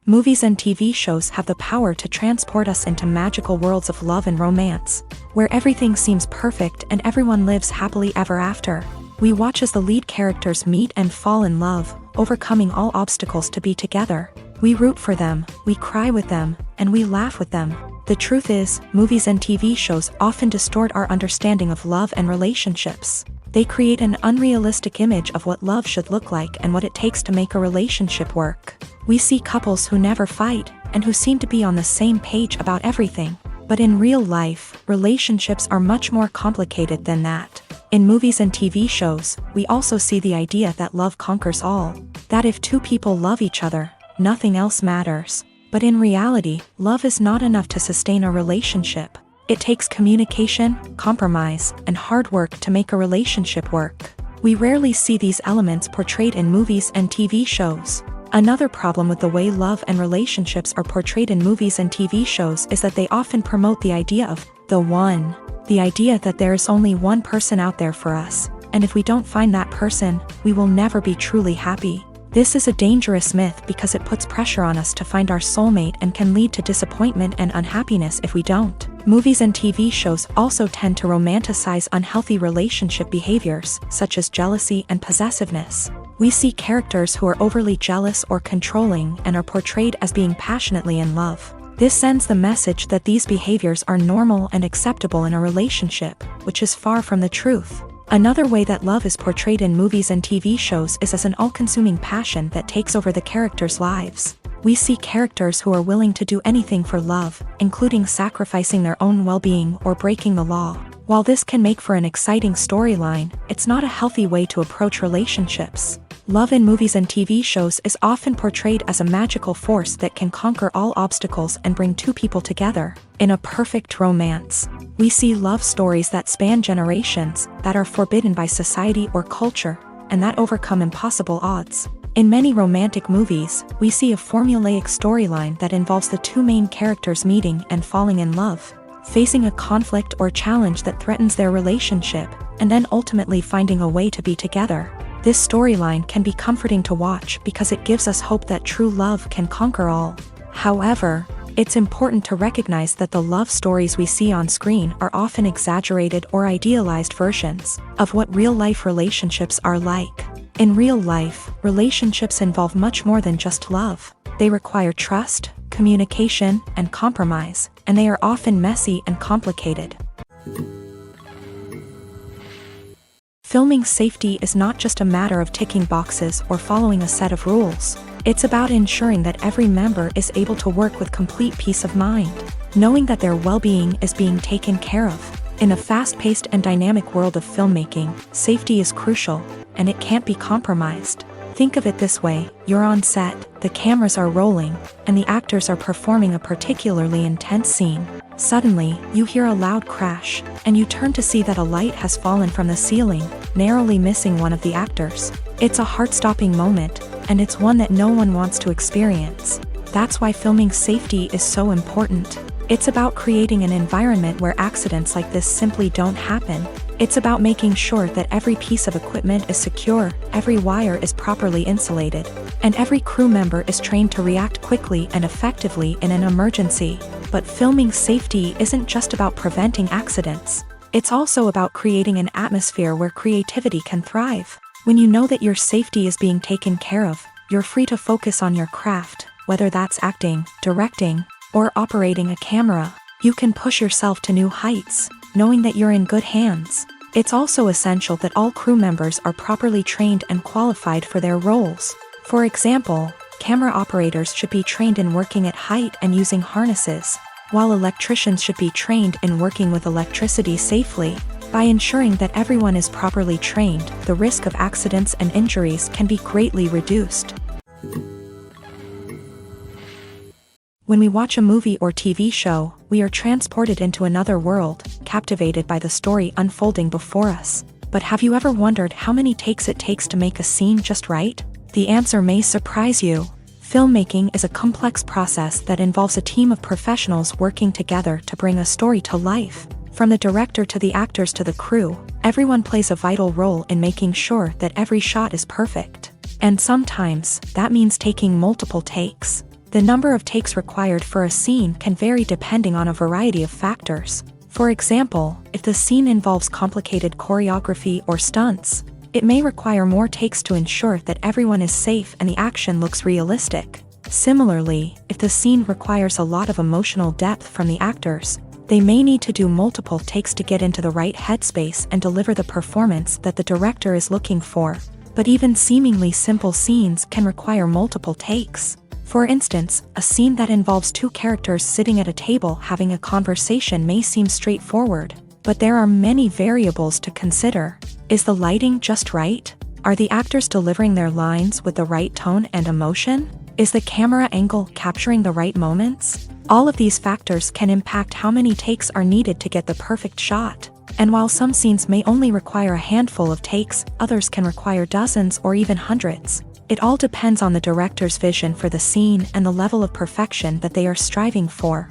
Movies and TV shows have the power to transport us into magical worlds of love and romance, where everything seems perfect and everyone lives happily ever after. We watch as the lead characters meet and fall in love, overcoming all obstacles to be together. We root for them, we cry with them, and we laugh with them. The truth is, movies and TV shows often distort our understanding of love and relationships. They create an unrealistic image of what love should look like and what it takes to make a relationship work. We see couples who never fight, and who seem to be on the same page about everything. But in real life, relationships are much more complicated than that. In movies and TV shows, we also see the idea that love conquers all, that if two people love each other, nothing else matters. But in reality, love is not enough to sustain a relationship. It takes communication, compromise, and hard work to make a relationship work. We rarely see these elements portrayed in movies and TV shows. Another problem with the way love and relationships are portrayed in movies and TV shows is that they often promote the idea of the one. The idea that there is only one person out there for us, and if we don't find that person, we will never be truly happy. This is a dangerous myth because it puts pressure on us to find our soulmate and can lead to disappointment and unhappiness if we don't. Movies and TV shows also tend to romanticize unhealthy relationship behaviors, such as jealousy and possessiveness. We see characters who are overly jealous or controlling and are portrayed as being passionately in love. This sends the message that these behaviors are normal and acceptable in a relationship, which is far from the truth. Another way that love is portrayed in movies and TV shows is as an all-consuming passion that takes over the characters' lives. We see characters who are willing to do anything for love, including sacrificing their own well-being or breaking the law. While this can make for an exciting storyline, it's not a healthy way to approach relationships. Love in movies and TV shows is often portrayed as a magical force that can conquer all obstacles and bring two people together. In a perfect romance, we see love stories that span generations, that are forbidden by society or culture, and that overcome impossible odds. In many romantic movies, we see a formulaic storyline that involves the two main characters meeting and falling in love, facing a conflict or challenge that threatens their relationship, and then ultimately finding a way to be together. This storyline can be comforting to watch because it gives us hope that true love can conquer all. However, it's important to recognize that the love stories we see on screen are often exaggerated or idealized versions of what real-life relationships are like. In real life, relationships involve much more than just love. They require trust, communication, and compromise, and they are often messy and complicated. Filming safety is not just a matter of ticking boxes or following a set of rules. It's about ensuring that every member is able to work with complete peace of mind, knowing that their well-being is being taken care of. In a fast-paced and dynamic world of filmmaking, safety is crucial, and it can't be compromised. Think of it this way: you're on set, the cameras are rolling, and the actors are performing a particularly intense scene. Suddenly, you hear a loud crash, and you turn to see that a light has fallen from the ceiling, narrowly missing one of the actors. It's a heart-stopping moment, and it's one that no one wants to experience. That's why filming safety is so important. It's about creating an environment where accidents like this simply don't happen. It's about making sure that every piece of equipment is secure, every wire is properly insulated, and every crew member is trained to react quickly and effectively in an emergency. But filming safety isn't just about preventing accidents. It's also about creating an atmosphere where creativity can thrive. When you know that your safety is being taken care of, you're free to focus on your craft, whether that's acting, directing, or operating a camera. You can push yourself to new heights, knowing that you're in good hands. It's also essential that all crew members are properly trained and qualified for their roles. For example, camera operators should be trained in working at height and using harnesses, while electricians should be trained in working with electricity safely. By ensuring that everyone is properly trained, the risk of accidents and injuries can be greatly reduced. When we watch a movie or TV show, we are transported into another world, captivated by the story unfolding before us. But have you ever wondered how many takes it takes to make a scene just right? The answer may surprise you. Filmmaking is a complex process that involves a team of professionals working together to bring a story to life. From the director to the actors to the crew, everyone plays a vital role in making sure that every shot is perfect. And sometimes, that means taking multiple takes. The number of takes required for a scene can vary depending on a variety of factors. For example, if the scene involves complicated choreography or stunts, it may require more takes to ensure that everyone is safe and the action looks realistic. Similarly, if the scene requires a lot of emotional depth from the actors, they may need to do multiple takes to get into the right headspace and deliver the performance that the director is looking for. But even seemingly simple scenes can require multiple takes. For instance, a scene that involves two characters sitting at a table having a conversation may seem straightforward, But there are many variables to consider. Is the lighting just right? Are the actors delivering their lines with the right tone and emotion? Is the camera angle capturing the right moments? All of these factors can impact how many takes are needed to get the perfect shot. And while some scenes may only require a handful of takes, others can require dozens or even hundreds. It all depends on the director's vision for the scene and the level of perfection that they are striving for.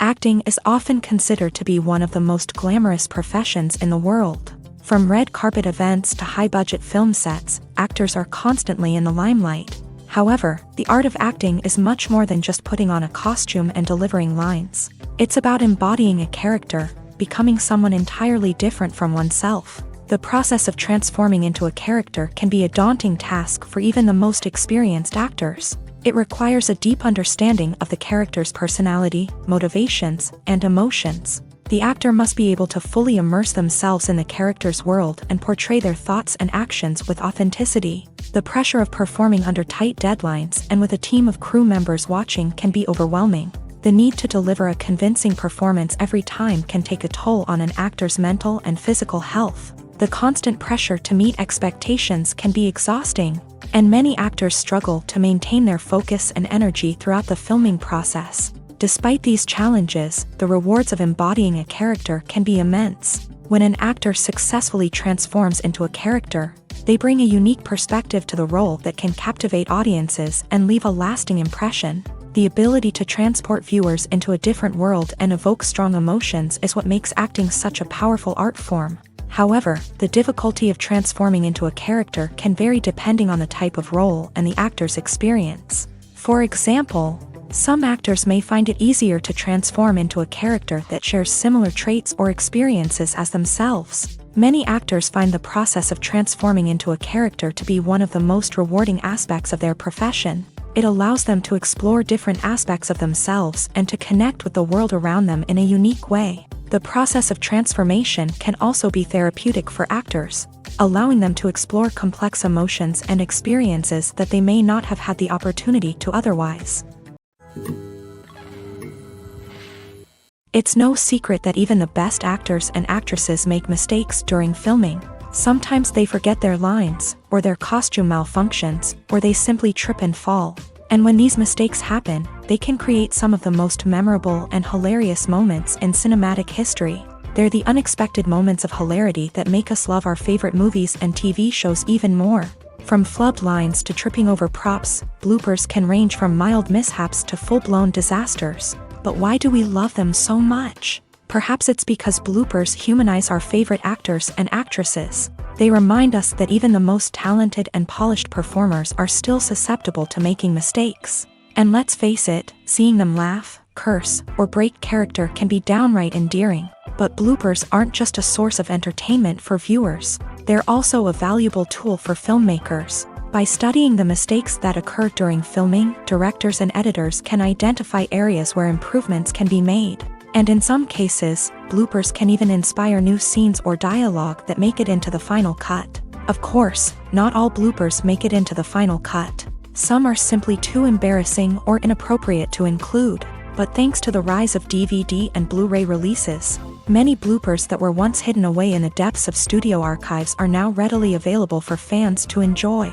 Acting is often considered to be one of the most glamorous professions in the world. From red carpet events to high-budget film sets, actors are constantly in the limelight. However, the art of acting is much more than just putting on a costume and delivering lines. It's about embodying a character, becoming someone entirely different from oneself. The process of transforming into a character can be a daunting task for even the most experienced actors. It requires a deep understanding of the character's personality, motivations, and emotions. The actor must be able to fully immerse themselves in the character's world and portray their thoughts and actions with authenticity. The pressure of performing under tight deadlines and with a team of crew members watching can be overwhelming. The need to deliver a convincing performance every time can take a toll on an actor's mental and physical health. The constant pressure to meet expectations can be exhausting, and many actors struggle to maintain their focus and energy throughout the filming process. Despite these challenges, the rewards of embodying a character can be immense. When an actor successfully transforms into a character, they bring a unique perspective to the role that can captivate audiences and leave a lasting impression. The ability to transport viewers into a different world and evoke strong emotions is what makes acting such a powerful art form. However, the difficulty of transforming into a character can vary depending on the type of role and the actor's experience. For example, some actors may find it easier to transform into a character that shares similar traits or experiences as themselves. Many actors find the process of transforming into a character to be one of the most rewarding aspects of their profession. It allows them to explore different aspects of themselves and to connect with the world around them in a unique way. The process of transformation can also be therapeutic for actors, allowing them to explore complex emotions and experiences that they may not have had the opportunity to otherwise. It's no secret that even the best actors and actresses make mistakes during filming. Sometimes they forget their lines, or their costume malfunctions, or they simply trip and fall. And when these mistakes happen, they can create some of the most memorable and hilarious moments in cinematic history. They're the unexpected moments of hilarity that make us love our favorite movies and TV shows even more. From flubbed lines to tripping over props, bloopers can range from mild mishaps to full-blown disasters. But why do we love them so much? Perhaps it's because bloopers humanize our favorite actors and actresses. They remind us that even the most talented and polished performers are still susceptible to making mistakes. And let's face it, seeing them laugh, curse, or break character can be downright endearing. But bloopers aren't just a source of entertainment for viewers. They're also a valuable tool for filmmakers. By studying the mistakes that occur during filming, directors and editors can identify areas where improvements can be made. And in some cases, bloopers can even inspire new scenes or dialogue that make it into the final cut. Of course, not all bloopers make it into the final cut. Some are simply too embarrassing or inappropriate to include. But thanks to the rise of DVD and Blu-ray releases, many bloopers that were once hidden away in the depths of studio archives are now readily available for fans to enjoy.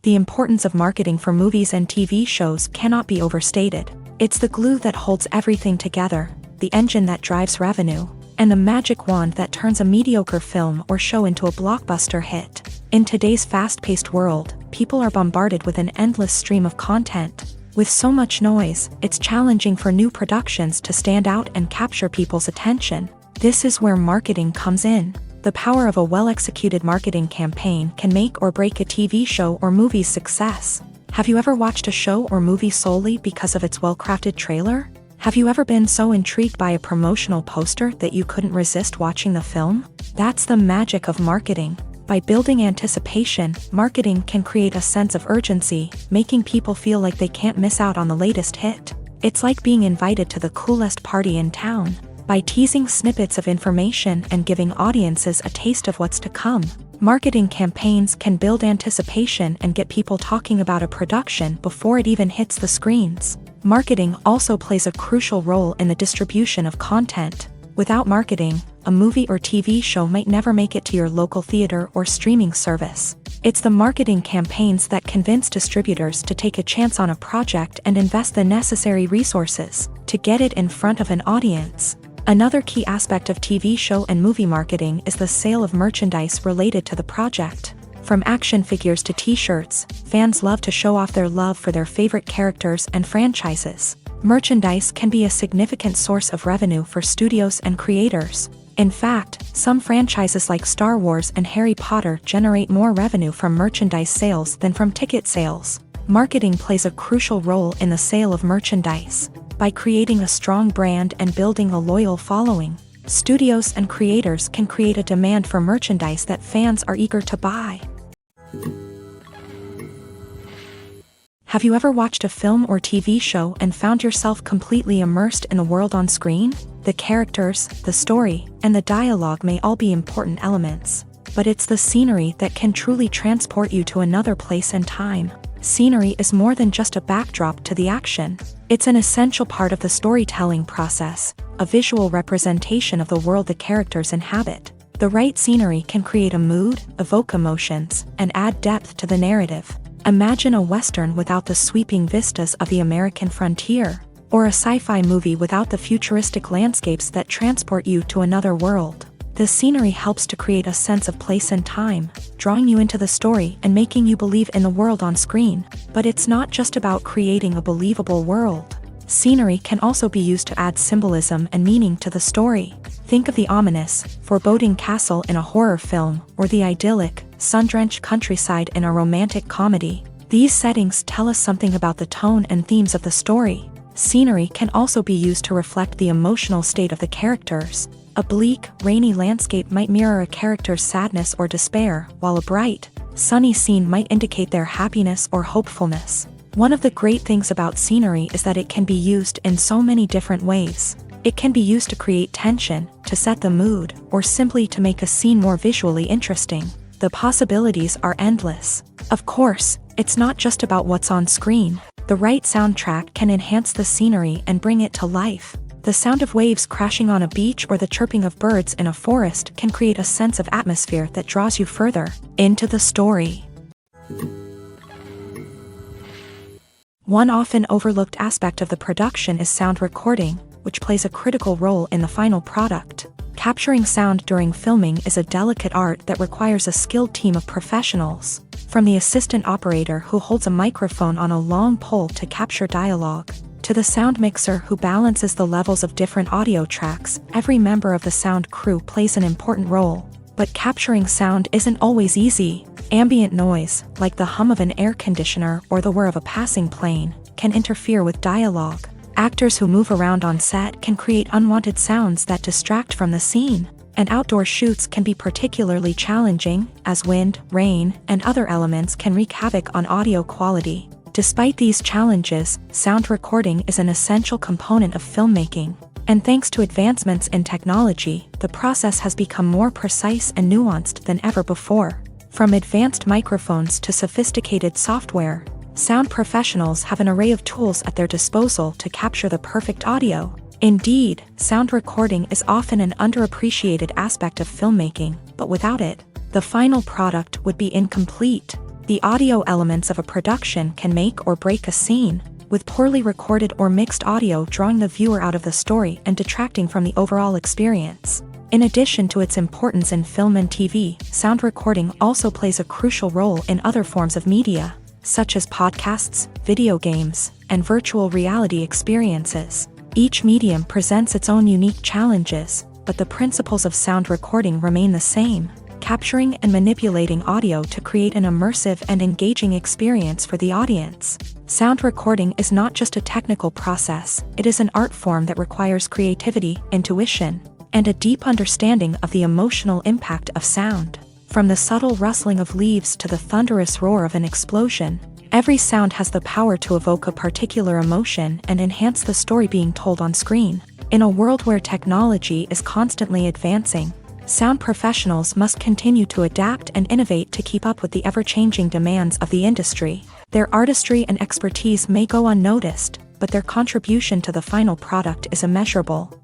The importance of marketing for movies and TV shows cannot be overstated. It's the glue that holds everything together, the engine that drives revenue, and the magic wand that turns a mediocre film or show into a blockbuster hit. In today's fast-paced world, people are bombarded with an endless stream of content. With so much noise, it's challenging for new productions to stand out and capture people's attention. This is where marketing comes in. The power of a well-executed marketing campaign can make or break a TV show or movie's success. Have you ever watched a show or movie solely because of its well-crafted trailer? Have you ever been so intrigued by a promotional poster that you couldn't resist watching the film? That's the magic of marketing. By building anticipation, marketing can create a sense of urgency, making people feel like they can't miss out on the latest hit. It's like being invited to the coolest party in town. By teasing snippets of information and giving audiences a taste of what's to come, Marketing campaigns can build anticipation and get people talking about a production before it even hits the screens. Marketing also plays a crucial role in the distribution of content. Without marketing, a movie or TV show might never make it to your local theater or streaming service. It's the marketing campaigns that convince distributors to take a chance on a project and invest the necessary resources to get it in front of an audience. Another key aspect of TV show and movie marketing is the sale of merchandise related to the project. From action figures to t-shirts, fans love to show off their love for their favorite characters and franchises. Merchandise can be a significant source of revenue for studios and creators. In fact, some franchises like Star Wars and Harry Potter generate more revenue from merchandise sales than from ticket sales. Marketing plays a crucial role in the sale of merchandise. By creating a strong brand and building a loyal following, studios and creators can create a demand for merchandise that fans are eager to buy. Have you ever watched a film or TV show and found yourself completely immersed in the world on screen? The characters, the story, and the dialogue may all be important elements, but it's the scenery that can truly transport you to another place and time. Scenery is more than just a backdrop to the action. It's an essential part of the storytelling process, a visual representation of the world the characters inhabit. The right scenery can create a mood, evoke emotions, and add depth to the narrative. Imagine a Western without the sweeping vistas of the American frontier, or a sci-fi movie without the futuristic landscapes that transport you to another world. The scenery helps to create a sense of place and time, drawing you into the story and making you believe in the world on screen. But it's not just about creating a believable world. Scenery can also be used to add symbolism and meaning to the story. Think of the ominous, foreboding castle in a horror film, or the idyllic, sun-drenched countryside in a romantic comedy. These settings tell us something about the tone and themes of the story. Scenery can also be used to reflect the emotional state of the characters. A bleak, rainy landscape might mirror a character's sadness or despair, while a bright, sunny scene might indicate their happiness or hopefulness. One of the great things about scenery is that it can be used in so many different ways. It can be used to create tension, to set the mood, or simply to make a scene more visually interesting. The possibilities are endless. Of course, it's not just about what's on screen. The right soundtrack can enhance the scenery and bring it to life. The sound of waves crashing on a beach or the chirping of birds in a forest can create a sense of atmosphere that draws you further into the story. One often overlooked aspect of the production is sound recording, which plays a critical role in the final product. Capturing sound during filming is a delicate art that requires a skilled team of professionals. From the assistant operator who holds a microphone on a long pole to capture dialogue, to the sound mixer who balances the levels of different audio tracks, every member of the sound crew plays an important role. But capturing sound isn't always easy. Ambient noise, like the hum of an air conditioner or the whir of a passing plane, can interfere with dialogue. Actors who move around on set can create unwanted sounds that distract from the scene. And outdoor shoots can be particularly challenging, as wind, rain, and other elements can wreak havoc on audio quality. Despite these challenges, sound recording is an essential component of filmmaking. And thanks to advancements in technology, the process has become more precise and nuanced than ever before. From advanced microphones to sophisticated software, sound professionals have an array of tools at their disposal to capture the perfect audio. Indeed, sound recording is often an underappreciated aspect of filmmaking, but without it, the final product would be incomplete. The audio elements of a production can make or break a scene, with poorly recorded or mixed audio drawing the viewer out of the story and detracting from the overall experience. In addition to its importance in film and TV, sound recording also plays a crucial role in other forms of media, such as podcasts, video games, and virtual reality experiences. Each medium presents its own unique challenges, but the principles of sound recording remain the same, capturing and manipulating audio to create an immersive and engaging experience for the audience. Sound recording is not just a technical process, it is an art form that requires creativity, intuition, and a deep understanding of the emotional impact of sound. From the subtle rustling of leaves to the thunderous roar of an explosion, every sound has the power to evoke a particular emotion and enhance the story being told on screen. In a world where technology is constantly advancing, Sound professionals must continue to adapt and innovate to keep up with the ever-changing demands of the industry. Their artistry and expertise may go unnoticed, but their contribution to the final product is immeasurable.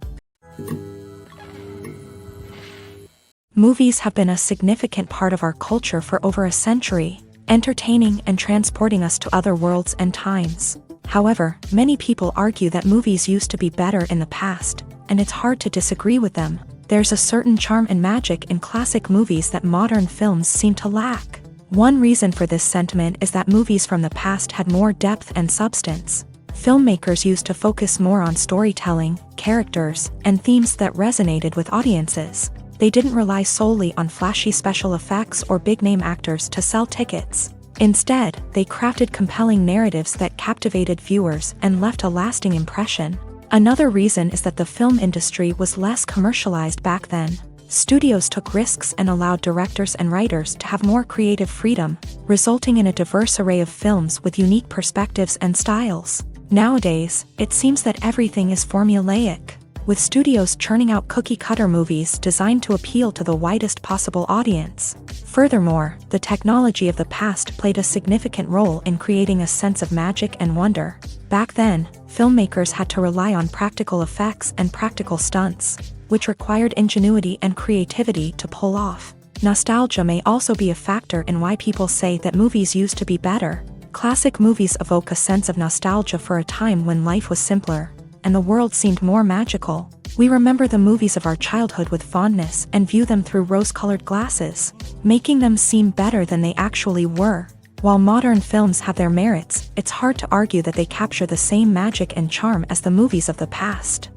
Movies have been a significant part of our culture for over a century, entertaining and transporting us to other worlds and times. However, many people argue that movies used to be better in the past, and it's hard to disagree with them. There's a certain charm and magic in classic movies that modern films seem to lack. One reason for this sentiment is that movies from the past had more depth and substance. Filmmakers used to focus more on storytelling, characters, and themes that resonated with audiences. They didn't rely solely on flashy special effects or big-name actors to sell tickets. Instead, they crafted compelling narratives that captivated viewers and left a lasting impression. Another reason is that the film industry was less commercialized back then. Studios took risks and allowed directors and writers to have more creative freedom, resulting in a diverse array of films with unique perspectives and styles. Nowadays, it seems that everything is formulaic, with studios churning out cookie-cutter movies designed to appeal to the widest possible audience. Furthermore, the technology of the past played a significant role in creating a sense of magic and wonder. Back then, filmmakers had to rely on practical effects and practical stunts, which required ingenuity and creativity to pull off. Nostalgia may also be a factor in why people say that movies used to be better. Classic movies evoke a sense of nostalgia for a time when life was simpler, and the world seemed more magical. We remember the movies of our childhood with fondness and view them through rose-colored glasses, making them seem better than they actually were. While modern films have their merits, it's hard to argue that they capture the same magic and charm as the movies of the past.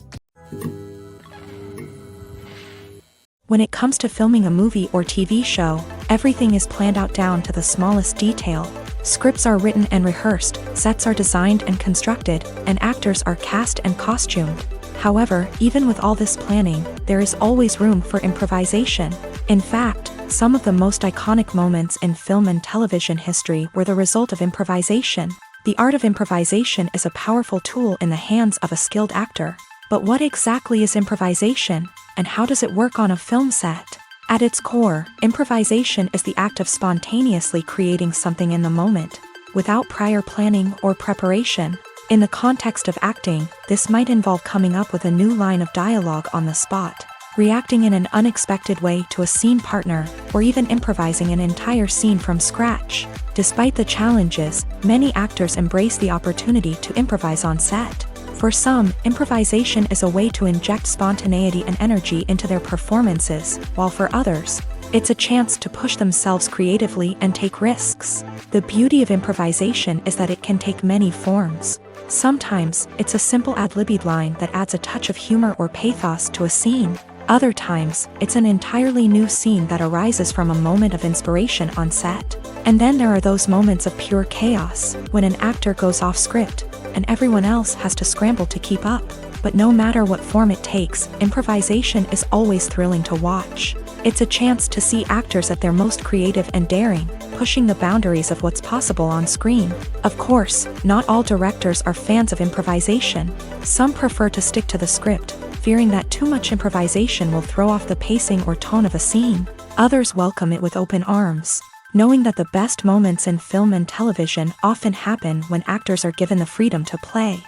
When it comes to filming a movie or TV show, everything is planned out down to the smallest detail. Scripts are written and rehearsed, sets are designed and constructed, and actors are cast and costumed. However, even with all this planning, there is always room for improvisation. In fact, some of the most iconic moments in film and television history were the result of improvisation. The art of improvisation is a powerful tool in the hands of a skilled actor. But what exactly is improvisation, and how does it work on a film set? At its core, improvisation is the act of spontaneously creating something in the moment, without prior planning or preparation. In the context of acting, this might involve coming up with a new line of dialogue on the spot, reacting in an unexpected way to a scene partner, or even improvising an entire scene from scratch. Despite the challenges, many actors embrace the opportunity to improvise on set. For some, improvisation is a way to inject spontaneity and energy into their performances, while for others, it's a chance to push themselves creatively and take risks. The beauty of improvisation is that it can take many forms. Sometimes, it's a simple ad-libbed line that adds a touch of humor or pathos to a scene. Other times, it's an entirely new scene that arises from a moment of inspiration on set. And then there are those moments of pure chaos, when an actor goes off script, and everyone else has to scramble to keep up. But no matter what form it takes, improvisation is always thrilling to watch. It's a chance to see actors at their most creative and daring, pushing the boundaries of what's possible on screen. Of course, not all directors are fans of improvisation. Some prefer to stick to the script, fearing that too much improvisation will throw off the pacing or tone of a scene. Others welcome it with open arms, knowing that the best moments in film and television often happen when actors are given the freedom to play.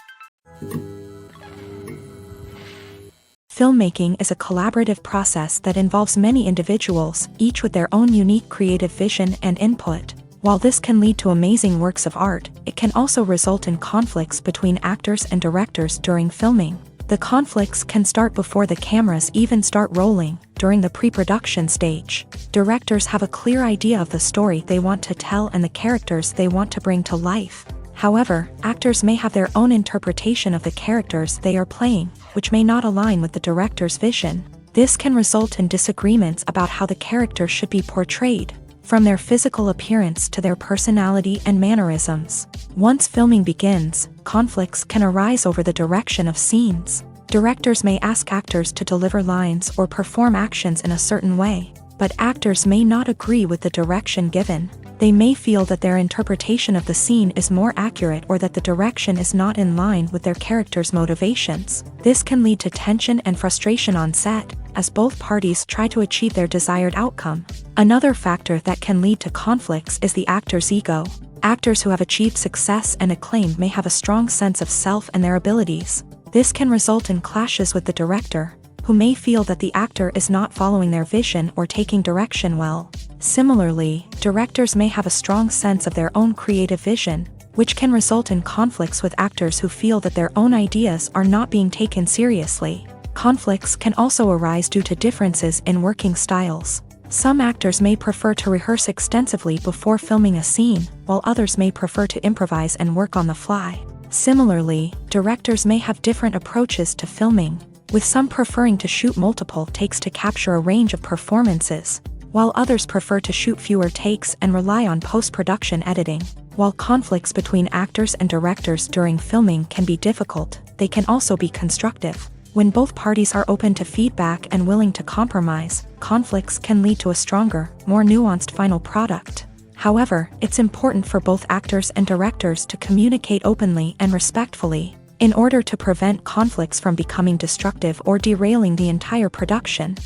Filmmaking is a collaborative process that involves many individuals, each with their own unique creative vision and input. While this can lead to amazing works of art, it can also result in conflicts between actors and directors during filming. The conflicts can start before the cameras even start rolling, during the pre-production stage. Directors have a clear idea of the story they want to tell and the characters they want to bring to life. However, actors may have their own interpretation of the characters they are playing, which may not align with the director's vision. This can result in disagreements about how the character should be portrayed, from their physical appearance to their personality and mannerisms. Once filming begins, conflicts can arise over the direction of scenes. Directors may ask actors to deliver lines or perform actions in a certain way, but actors may not agree with the direction given. They may feel that their interpretation of the scene is more accurate or that the direction is not in line with their character's motivations. This can lead to tension and frustration on set, as both parties try to achieve their desired outcome. Another factor that can lead to conflicts is the actor's ego. Actors who have achieved success and acclaim may have a strong sense of self and their abilities. This can result in clashes with the director, who may feel that the actor is not following their vision or taking direction well. Similarly, directors may have a strong sense of their own creative vision, which can result in conflicts with actors who feel that their own ideas are not being taken seriously. Conflicts can also arise due to differences in working styles. Some actors may prefer to rehearse extensively before filming a scene, while others may prefer to improvise and work on the fly. Similarly, directors may have different approaches to filming, with some preferring to shoot multiple takes to capture a range of performances, while others prefer to shoot fewer takes and rely on post-production editing. While conflicts between actors and directors during filming can be difficult, they can also be constructive. When both parties are open to feedback and willing to compromise, conflicts can lead to a stronger, more nuanced final product. However, it's important for both actors and directors to communicate openly and respectfully, in order to prevent conflicts from becoming destructive or derailing the entire production.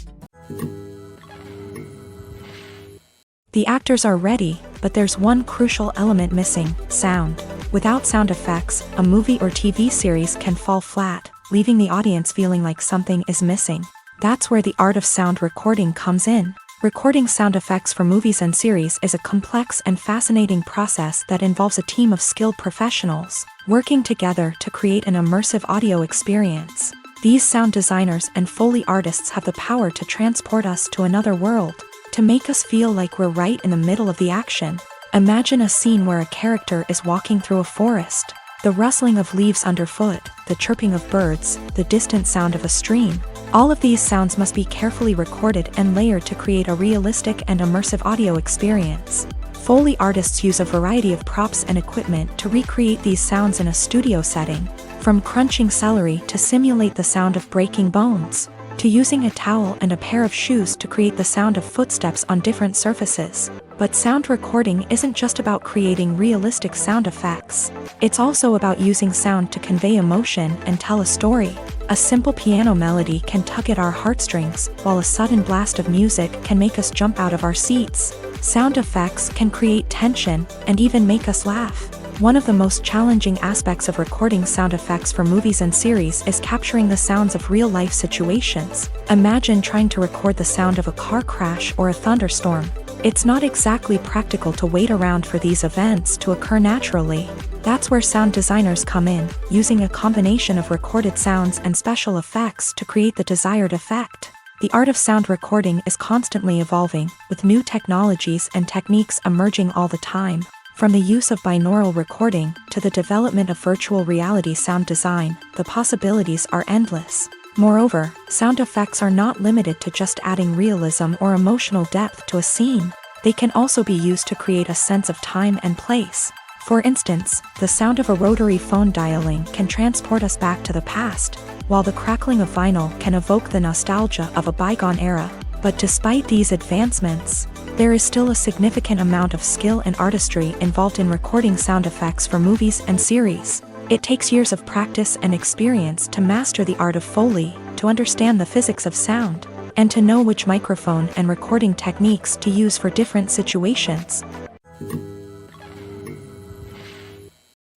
The actors are ready, but there's one crucial element missing: sound. Without sound effects, a movie or TV series can fall flat, leaving the audience feeling like something is missing. That's where the art of sound recording comes in. Recording sound effects for movies and series is a complex and fascinating process that involves a team of skilled professionals working together to create an immersive audio experience. These sound designers and Foley artists have the power to transport us to another world, to make us feel like we're right in the middle of the action. Imagine a scene where a character is walking through a forest. The rustling of leaves underfoot, the chirping of birds, the distant sound of a stream. All of these sounds must be carefully recorded and layered to create a realistic and immersive audio experience. Foley artists use a variety of props and equipment to recreate these sounds in a studio setting, from crunching celery to simulate the sound of breaking bones, to using a towel and a pair of shoes to create the sound of footsteps on different surfaces. But sound recording isn't just about creating realistic sound effects. It's also about using sound to convey emotion and tell a story. A simple piano melody can tug at our heartstrings, while a sudden blast of music can make us jump out of our seats. Sound effects can create tension and even make us laugh. One of the most challenging aspects of recording sound effects for movies and series is capturing the sounds of real-life situations. Imagine trying to record the sound of a car crash or a thunderstorm. It's not exactly practical to wait around for these events to occur naturally. That's where sound designers come in, using a combination of recorded sounds and special effects to create the desired effect. The art of sound recording is constantly evolving, with new technologies and techniques emerging all the time. From the use of binaural recording to the development of virtual reality sound design, the possibilities are endless. Moreover, sound effects are not limited to just adding realism or emotional depth to a scene. They can also be used to create a sense of time and place. For instance, the sound of a rotary phone dialing can transport us back to the past, while the crackling of vinyl can evoke the nostalgia of a bygone era. But despite these advancements, there is still a significant amount of skill and artistry involved in recording sound effects for movies and series. It takes years of practice and experience to master the art of Foley, to understand the physics of sound, and to know which microphone and recording techniques to use for different situations.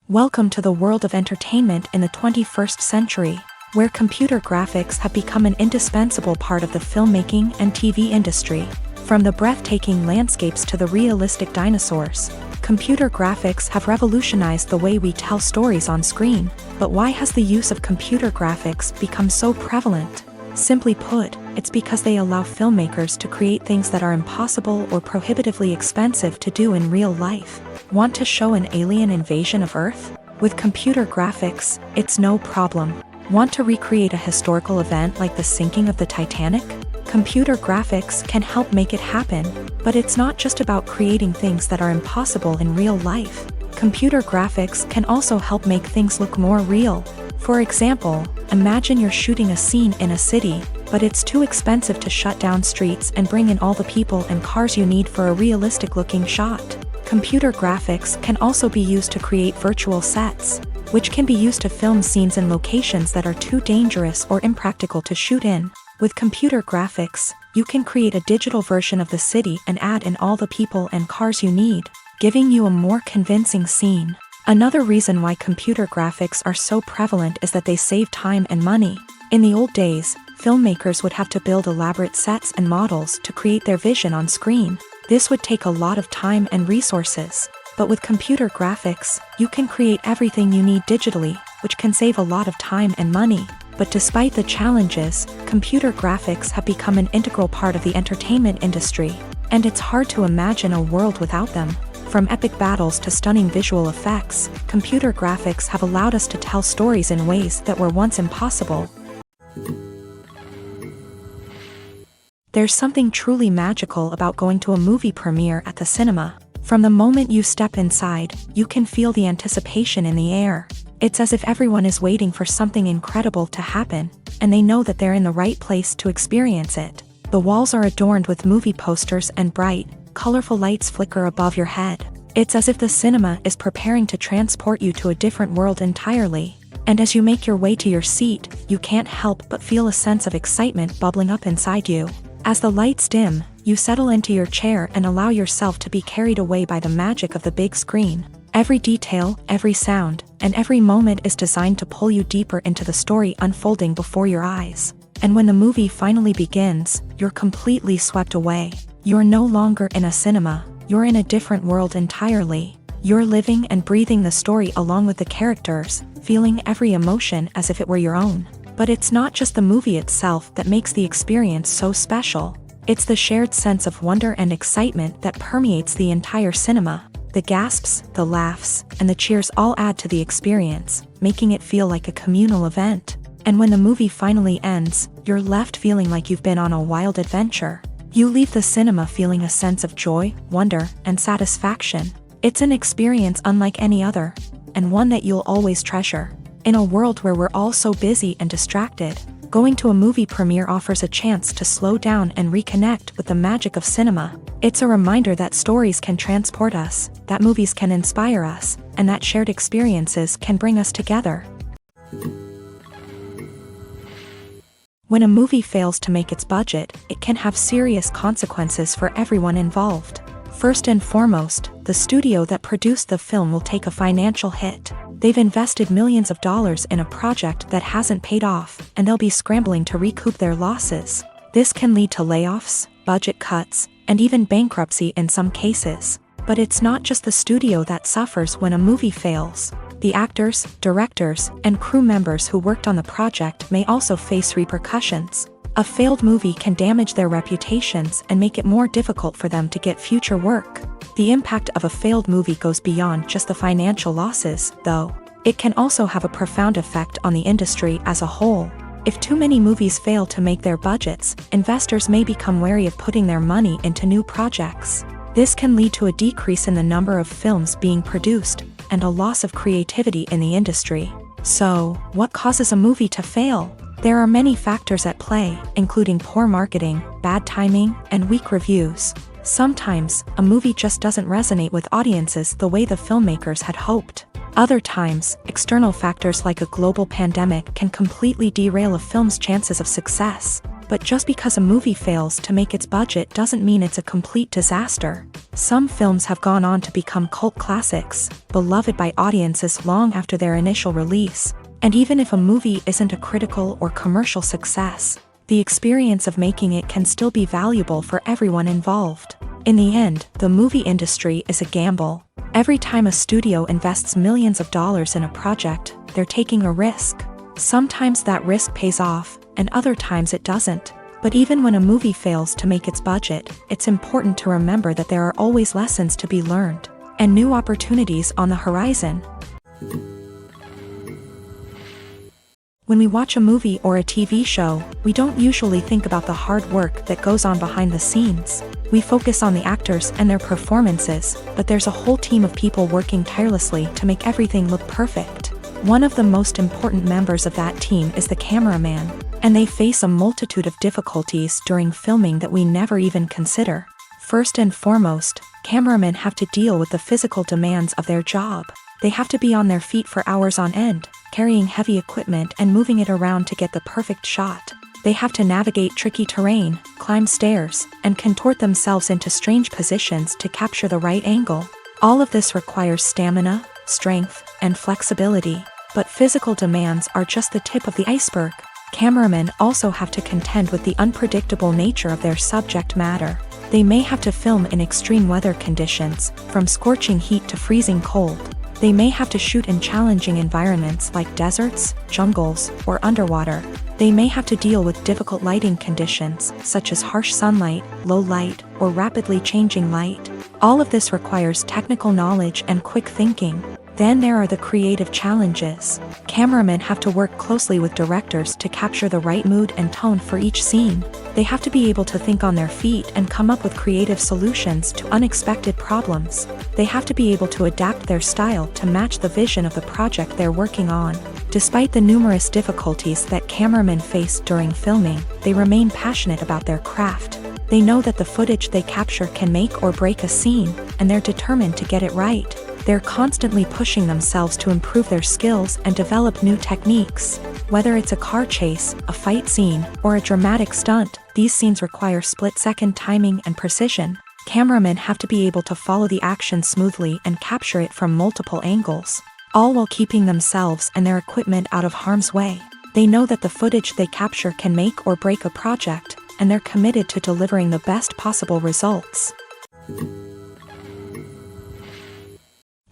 Welcome to the world of entertainment in the 21st century, where computer graphics have become an indispensable part of the filmmaking and TV industry. From the breathtaking landscapes to the realistic dinosaurs, computer graphics have revolutionized the way we tell stories on screen. But why has the use of computer graphics become so prevalent? Simply put, it's because they allow filmmakers to create things that are impossible or prohibitively expensive to do in real life. Want to show an alien invasion of Earth? With computer graphics, it's no problem. Want to recreate a historical event like the sinking of the Titanic? Computer graphics can help make it happen, but it's not just about creating things that are impossible in real life. Computer graphics can also help make things look more real. For example, imagine you're shooting a scene in a city, but it's too expensive to shut down streets and bring in all the people and cars you need for a realistic-looking shot. Computer graphics can also be used to create virtual sets, which can be used to film scenes in locations that are too dangerous or impractical to shoot in. With computer graphics, you can create a digital version of the city and add in all the people and cars you need, giving you a more convincing scene. Another reason why computer graphics are so prevalent is that they save time and money. In the old days, filmmakers would have to build elaborate sets and models to create their vision on screen. This would take a lot of time and resources. But with computer graphics, you can create everything you need digitally, which can save a lot of time and money. But despite the challenges, computer graphics have become an integral part of the entertainment industry, and it's hard to imagine a world without them. From epic battles to stunning visual effects, computer graphics have allowed us to tell stories in ways that were once impossible. There's something truly magical about going to a movie premiere at the cinema. From the moment you step inside, you can feel the anticipation in the air. It's as if everyone is waiting for something incredible to happen, and they know that they're in the right place to experience it. The walls are adorned with movie posters and bright, colorful lights flicker above your head. It's as if the cinema is preparing to transport you to a different world entirely. And as you make your way to your seat, you can't help but feel a sense of excitement bubbling up inside you. As the lights dim, you settle into your chair and allow yourself to be carried away by the magic of the big screen. Every detail, every sound, and every moment is designed to pull you deeper into the story unfolding before your eyes. And when the movie finally begins, you're completely swept away. You're no longer in a cinema, you're in a different world entirely. You're living and breathing the story along with the characters, feeling every emotion as if it were your own. But it's not just the movie itself that makes the experience so special. It's the shared sense of wonder and excitement that permeates the entire cinema. The gasps, the laughs, and the cheers all add to the experience, making it feel like a communal event. And when the movie finally ends, you're left feeling like you've been on a wild adventure. You leave the cinema feeling a sense of joy, wonder, and satisfaction. It's an experience unlike any other, and one that you'll always treasure. In a world where we're all so busy and distracted, going to a movie premiere offers a chance to slow down and reconnect with the magic of cinema. It's a reminder that stories can transport us, that movies can inspire us, and that shared experiences can bring us together. When a movie fails to make its budget, it can have serious consequences for everyone involved. First and foremost, the studio that produced the film will take a financial hit. They've invested millions of dollars in a project that hasn't paid off, and they'll be scrambling to recoup their losses. This can lead to layoffs, budget cuts, and even bankruptcy in some cases. But it's not just the studio that suffers when a movie fails. The actors, directors, and crew members who worked on the project may also face repercussions. A failed movie can damage their reputations and make it more difficult for them to get future work. The impact of a failed movie goes beyond just the financial losses, though. It can also have a profound effect on the industry as a whole. If too many movies fail to make their budgets, investors may become wary of putting their money into new projects. This can lead to a decrease in the number of films being produced, and a loss of creativity in the industry. So, what causes a movie to fail? There are many factors at play, including poor marketing, bad timing, and weak reviews. Sometimes, a movie just doesn't resonate with audiences the way the filmmakers had hoped. Other times, external factors like a global pandemic can completely derail a film's chances of success. But just because a movie fails to make its budget doesn't mean it's a complete disaster. Some films have gone on to become cult classics, beloved by audiences long after their initial release. And even if a movie isn't a critical or commercial success, the experience of making it can still be valuable for everyone involved. In the end, the movie industry is a gamble. Every time a studio invests millions of dollars in a project, they're taking a risk. Sometimes that risk pays off, and other times it doesn't. But even when a movie fails to make its budget, it's important to remember that there are always lessons to be learned, and new opportunities on the horizon. When we watch a movie or a TV show, we don't usually think about the hard work that goes on behind the scenes. We focus on the actors and their performances, but there's a whole team of people working tirelessly to make everything look perfect. One of the most important members of that team is the cameraman, and they face a multitude of difficulties during filming that we never even consider. First and foremost, cameramen have to deal with the physical demands of their job. They have to be on their feet for hours on end, carrying heavy equipment and moving it around to get the perfect shot. They have to navigate tricky terrain, climb stairs, and contort themselves into strange positions to capture the right angle. All of this requires stamina, strength, and flexibility. But physical demands are just the tip of the iceberg. Cameramen also have to contend with the unpredictable nature of their subject matter. They may have to film in extreme weather conditions, from scorching heat to freezing cold. They may have to shoot in challenging environments like deserts, jungles, or underwater. They may have to deal with difficult lighting conditions, such as harsh sunlight, low light, or rapidly changing light. All of this requires technical knowledge and quick thinking. Then there are the creative challenges. Cameramen have to work closely with directors to capture the right mood and tone for each scene. They have to be able to think on their feet and come up with creative solutions to unexpected problems. They have to be able to adapt their style to match the vision of the project they're working on. Despite the numerous difficulties that cameramen face during filming, they remain passionate about their craft. They know that the footage they capture can make or break a scene, and they're determined to get it right. They're constantly pushing themselves to improve their skills and develop new techniques. Whether it's a car chase, a fight scene, or a dramatic stunt, these scenes require split-second timing and precision. Cameramen have to be able to follow the action smoothly and capture it from multiple angles, all while keeping themselves and their equipment out of harm's way. They know that the footage they capture can make or break a project, and they're committed to delivering the best possible results.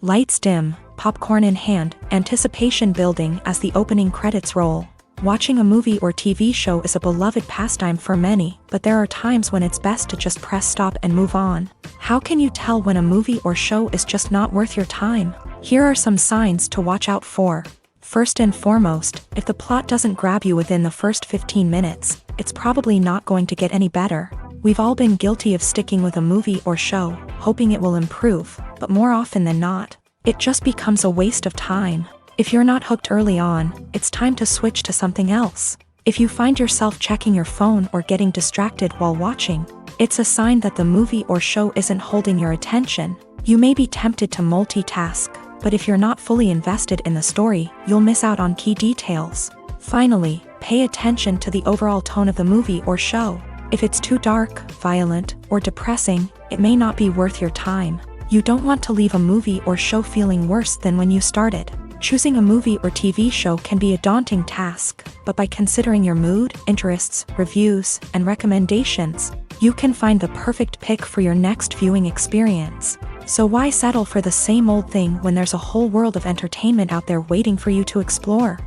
Lights dim, popcorn in hand, anticipation building as the opening credits roll. Watching a movie or TV show is a beloved pastime for many, but there are times when it's best to just press stop and move on. How can you tell when a movie or show is just not worth your time? Here are some signs to watch out for. First and foremost, if the plot doesn't grab you within the first 15 minutes, it's probably not going to get any better. We've all been guilty of sticking with a movie or show, hoping it will improve, but more often than not, it just becomes a waste of time. If you're not hooked early on, it's time to switch to something else. If you find yourself checking your phone or getting distracted while watching, it's a sign that the movie or show isn't holding your attention. You may be tempted to multitask, but if you're not fully invested in the story, you'll miss out on key details. Finally, pay attention to the overall tone of the movie or show. If it's too dark, violent, or depressing, it may not be worth your time. You don't want to leave a movie or show feeling worse than when you started. Choosing a movie or TV show can be a daunting task, but by considering your mood, interests, reviews, and recommendations, you can find the perfect pick for your next viewing experience. So why settle for the same old thing when there's a whole world of entertainment out there waiting for you to explore?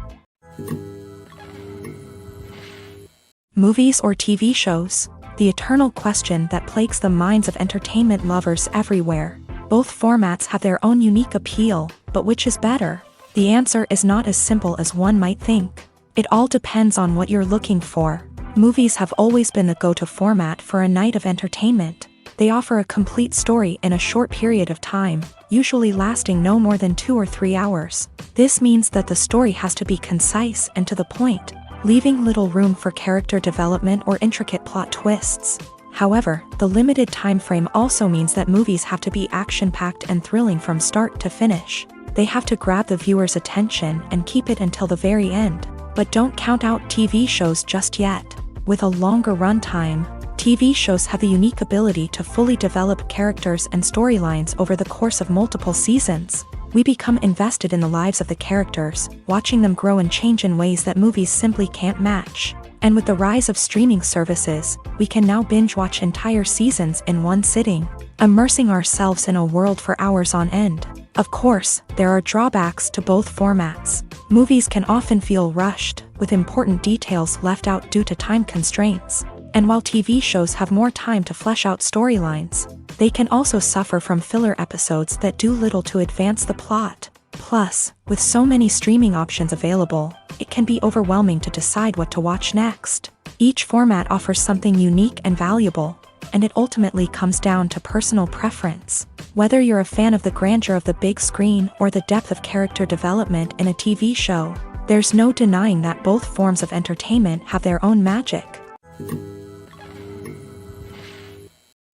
Movies or TV shows? The eternal question that plagues the minds of entertainment lovers everywhere. Both formats have their own unique appeal, but which is better? The answer is not as simple as one might think. It all depends on what you're looking for. Movies have always been the go-to format for a night of entertainment. They offer a complete story in a short period of time, usually lasting no more than 2 or 3 hours. This means that the story has to be concise and to the point, leaving little room for character development or intricate plot twists. However, the limited time frame also means that movies have to be action-packed and thrilling from start to finish. They have to grab the viewer's attention and keep it until the very end. But don't count out TV shows just yet. With a longer runtime, TV shows have the unique ability to fully develop characters and storylines over the course of multiple seasons. We become invested in the lives of the characters, watching them grow and change in ways that movies simply can't match. And with the rise of streaming services, we can now binge-watch entire seasons in one sitting, immersing ourselves in a world for hours on end. Of course, there are drawbacks to both formats. Movies can often feel rushed, with important details left out due to time constraints. And while TV shows have more time to flesh out storylines, they can also suffer from filler episodes that do little to advance the plot. Plus, with so many streaming options available, it can be overwhelming to decide what to watch next. Each format offers something unique and valuable, and it ultimately comes down to personal preference. Whether you're a fan of the grandeur of the big screen or the depth of character development in a TV show, there's no denying that both forms of entertainment have their own magic.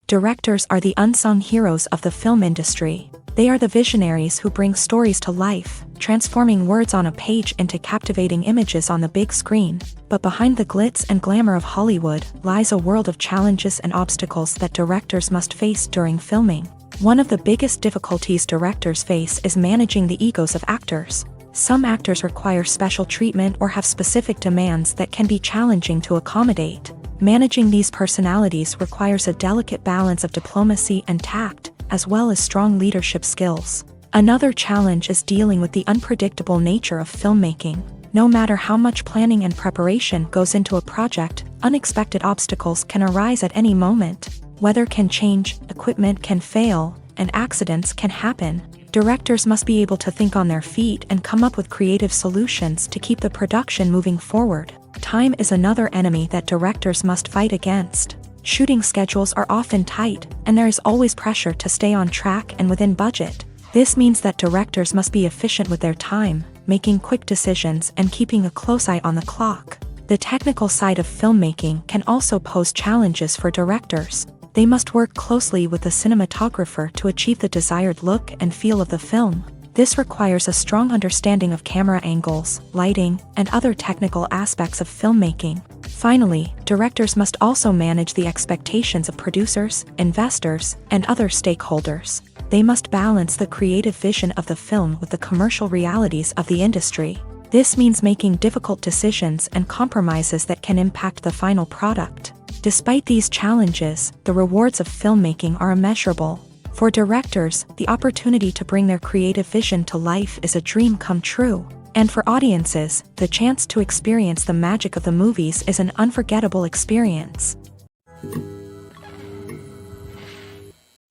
Directors are the unsung heroes of the film industry. They are the visionaries who bring stories to life, transforming words on a page into captivating images on the big screen. But behind the glitz and glamour of Hollywood lies a world of challenges and obstacles that directors must face during filming. One of the biggest difficulties directors face is managing the egos of actors. Some actors require special treatment or have specific demands that can be challenging to accommodate. Managing these personalities requires a delicate balance of diplomacy and tact, as well as strong leadership skills. Another challenge is dealing with the unpredictable nature of filmmaking. No matter how much planning and preparation goes into a project, unexpected obstacles can arise at any moment. Weather can change, equipment can fail, and accidents can happen. Directors must be able to think on their feet and come up with creative solutions to keep the production moving forward. Time is another enemy that directors must fight against. Shooting schedules are often tight, and there is always pressure to stay on track and within budget. This means that directors must be efficient with their time, making quick decisions and keeping a close eye on the clock. The technical side of filmmaking can also pose challenges for directors. They must work closely with the cinematographer to achieve the desired look and feel of the film. This requires a strong understanding of camera angles, lighting, and other technical aspects of filmmaking. Finally, directors must also manage the expectations of producers, investors, and other stakeholders. They must balance the creative vision of the film with the commercial realities of the industry. This means making difficult decisions and compromises that can impact the final product. Despite these challenges, the rewards of filmmaking are immeasurable. For directors, the opportunity to bring their creative vision to life is a dream come true. And for audiences, the chance to experience the magic of the movies is an unforgettable experience.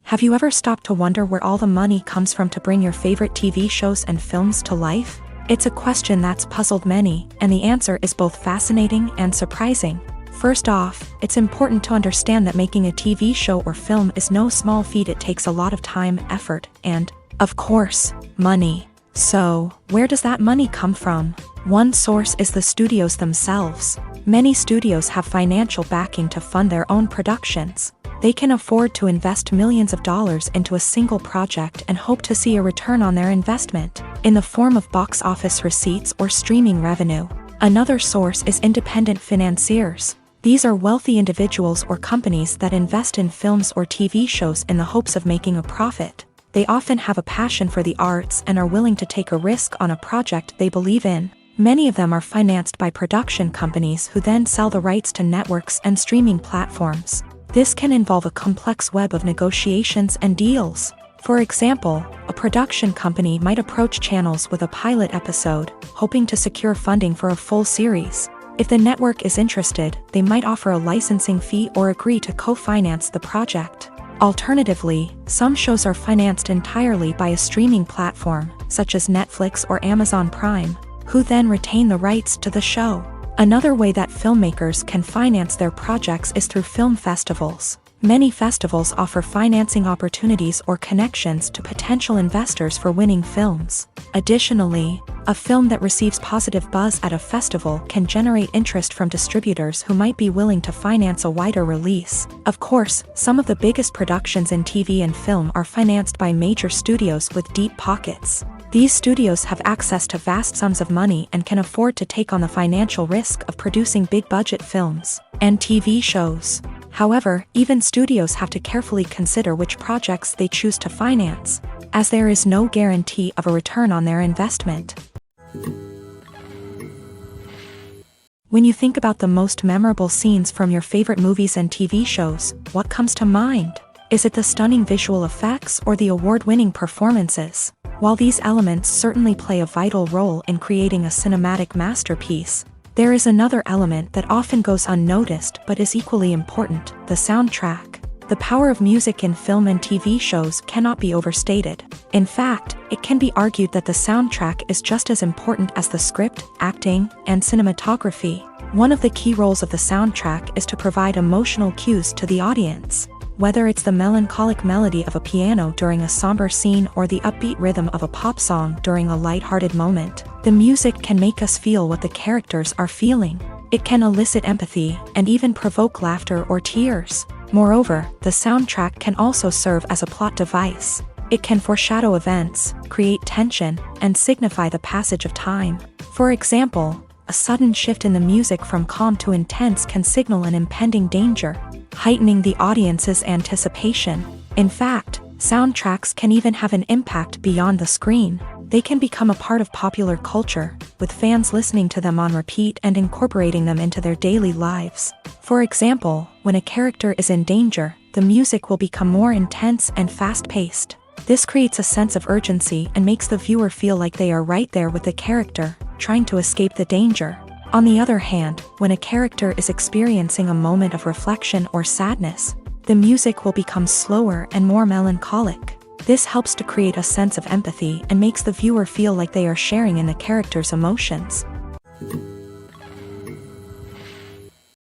Have you ever stopped to wonder where all the money comes from to bring your favorite TV shows and films to life? It's a question that's puzzled many, and the answer is both fascinating and surprising. First off, it's important to understand that making a TV show or film is no small feat. It takes a lot of time, effort, and, of course, money. So, where does that money come from? One source is the studios themselves. Many studios have financial backing to fund their own productions. They can afford to invest millions of dollars into a single project and hope to see a return on their investment, in the form of box office receipts or streaming revenue. Another source is independent financiers. These are wealthy individuals or companies that invest in films or TV shows in the hopes of making a profit. They often have a passion for the arts and are willing to take a risk on a project they believe in. Many of them are financed by production companies who then sell the rights to networks and streaming platforms. This can involve a complex web of negotiations and deals. For example, a production company might approach channels with a pilot episode, hoping to secure funding for a full series. If the network is interested, they might offer a licensing fee or agree to co-finance the project. Alternatively, some shows are financed entirely by a streaming platform, such as Netflix or Amazon Prime, who then retain the rights to the show. Another way that filmmakers can finance their projects is through film festivals. Many festivals offer financing opportunities or connections to potential investors for winning films. Additionally, a film that receives positive buzz at a festival can generate interest from distributors who might be willing to finance a wider release. Of course, some of the biggest productions in TV and film are financed by major studios with deep pockets. These studios have access to vast sums of money and can afford to take on the financial risk of producing big-budget films and TV shows. However, even studios have to carefully consider which projects they choose to finance, as there is no guarantee of a return on their investment. When you think about the most memorable scenes from your favorite movies and TV shows, what comes to mind? Is it the stunning visual effects or the award-winning performances? While these elements certainly play a vital role in creating a cinematic masterpiece, there is another element that often goes unnoticed but is equally important: the soundtrack. The power of music in film and TV shows cannot be overstated. In fact, it can be argued that the soundtrack is just as important as the script, acting, and cinematography. One of the key roles of the soundtrack is to provide emotional cues to the audience. Whether it's the melancholic melody of a piano during a somber scene or the upbeat rhythm of a pop song during a lighthearted moment, the music can make us feel what the characters are feeling. It can elicit empathy and even provoke laughter or tears. Moreover, the soundtrack can also serve as a plot device. It can foreshadow events, create tension, and signify the passage of time. For example, a sudden shift in the music from calm to intense can signal an impending danger, heightening the audience's anticipation. In fact, soundtracks can even have an impact beyond the screen. They can become a part of popular culture, with fans listening to them on repeat and incorporating them into their daily lives. For example, when a character is in danger, the music will become more intense and fast-paced. This creates a sense of urgency and makes the viewer feel like they are right there with the character, trying to escape the danger. On the other hand, when a character is experiencing a moment of reflection or sadness, the music will become slower and more melancholic. This helps to create a sense of empathy and makes the viewer feel like they are sharing in the character's emotions.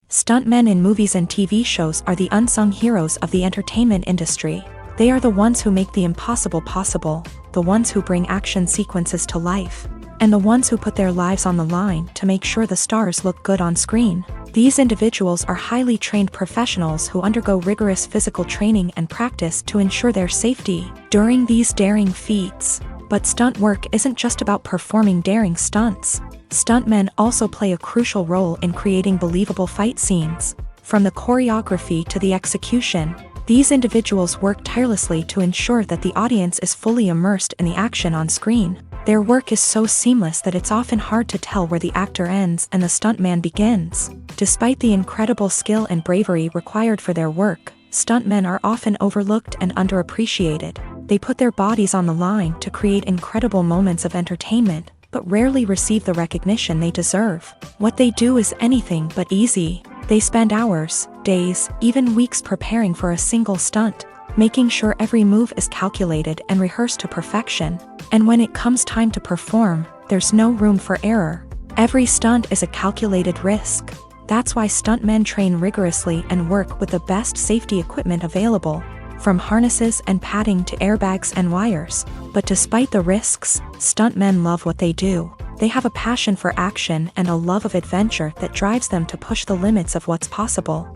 Stuntmen in movies and TV shows are the unsung heroes of the entertainment industry. They are the ones who make the impossible possible, the ones who bring action sequences to life, and the ones who put their lives on the line to make sure the stars look good on screen. These individuals are highly trained professionals who undergo rigorous physical training and practice to ensure their safety during these daring feats. But stunt work isn't just about performing daring stunts. Stuntmen also play a crucial role in creating believable fight scenes. From the choreography to the execution, these individuals work tirelessly to ensure that the audience is fully immersed in the action on screen. Their work is so seamless that it's often hard to tell where the actor ends and the stuntman begins. Despite the incredible skill and bravery required for their work, stuntmen are often overlooked and underappreciated. They put their bodies on the line to create incredible moments of entertainment, but rarely receive the recognition they deserve. What they do is anything but easy. They spend hours, days, even weeks preparing for a single stunt, making sure every move is calculated and rehearsed to perfection. And when it comes time to perform, there's no room for error. Every stunt is a calculated risk. That's why stuntmen train rigorously and work with the best safety equipment available, from harnesses and padding to airbags and wires. But despite the risks, stuntmen love what they do. They have a passion for action and a love of adventure that drives them to push the limits of what's possible.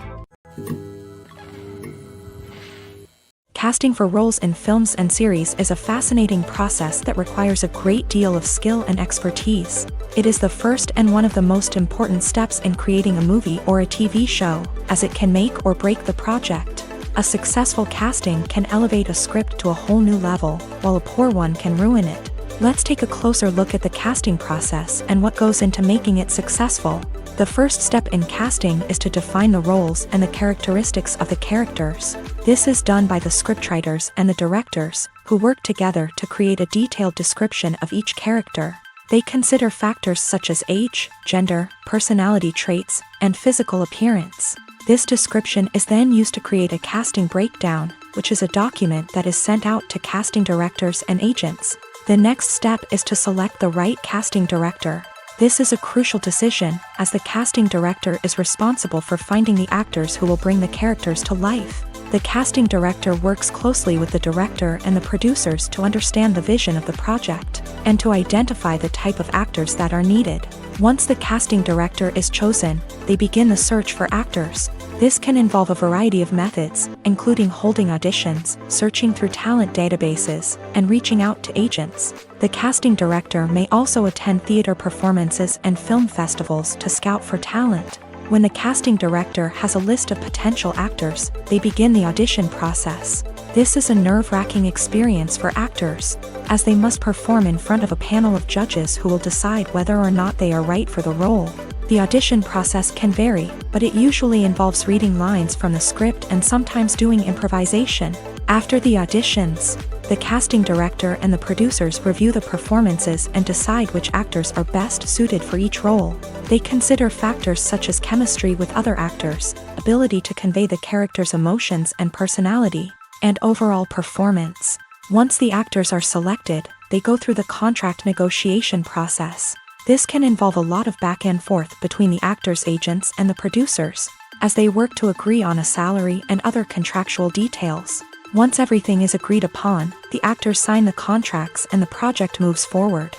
Casting for roles in films and series is a fascinating process that requires a great deal of skill and expertise. It is the first and one of the most important steps in creating a movie or a TV show, as it can make or break the project. A successful casting can elevate a script to a whole new level, while a poor one can ruin it. Let's take a closer look at the casting process and what goes into making it successful. The first step in casting is to define the roles and the characteristics of the characters. This is done by the scriptwriters and the directors, who work together to create a detailed description of each character. They consider factors such as age, gender, personality traits, and physical appearance. This description is then used to create a casting breakdown, which is a document that is sent out to casting directors and agents. The next step is to select the right casting director. This is a crucial decision, as the casting director is responsible for finding the actors who will bring the characters to life. The casting director works closely with the director and the producers to understand the vision of the project, and to identify the type of actors that are needed. Once the casting director is chosen, they begin the search for actors. This can involve a variety of methods, including holding auditions, searching through talent databases, and reaching out to agents. The casting director may also attend theater performances and film festivals to scout for talent. When the casting director has a list of potential actors, they begin the audition process. This is a nerve-wracking experience for actors, as they must perform in front of a panel of judges who will decide whether or not they are right for the role. The audition process can vary, but it usually involves reading lines from the script and sometimes doing improvisation. After the auditions, the casting director and the producers review the performances and decide which actors are best suited for each role. They consider factors such as chemistry with other actors, ability to convey the character's emotions and personality, and overall performance. Once the actors are selected, they go through the contract negotiation process. This can involve a lot of back and forth between the actors' agents and the producers, as they work to agree on a salary and other contractual details. Once everything is agreed upon, the actors sign the contracts and the project moves forward.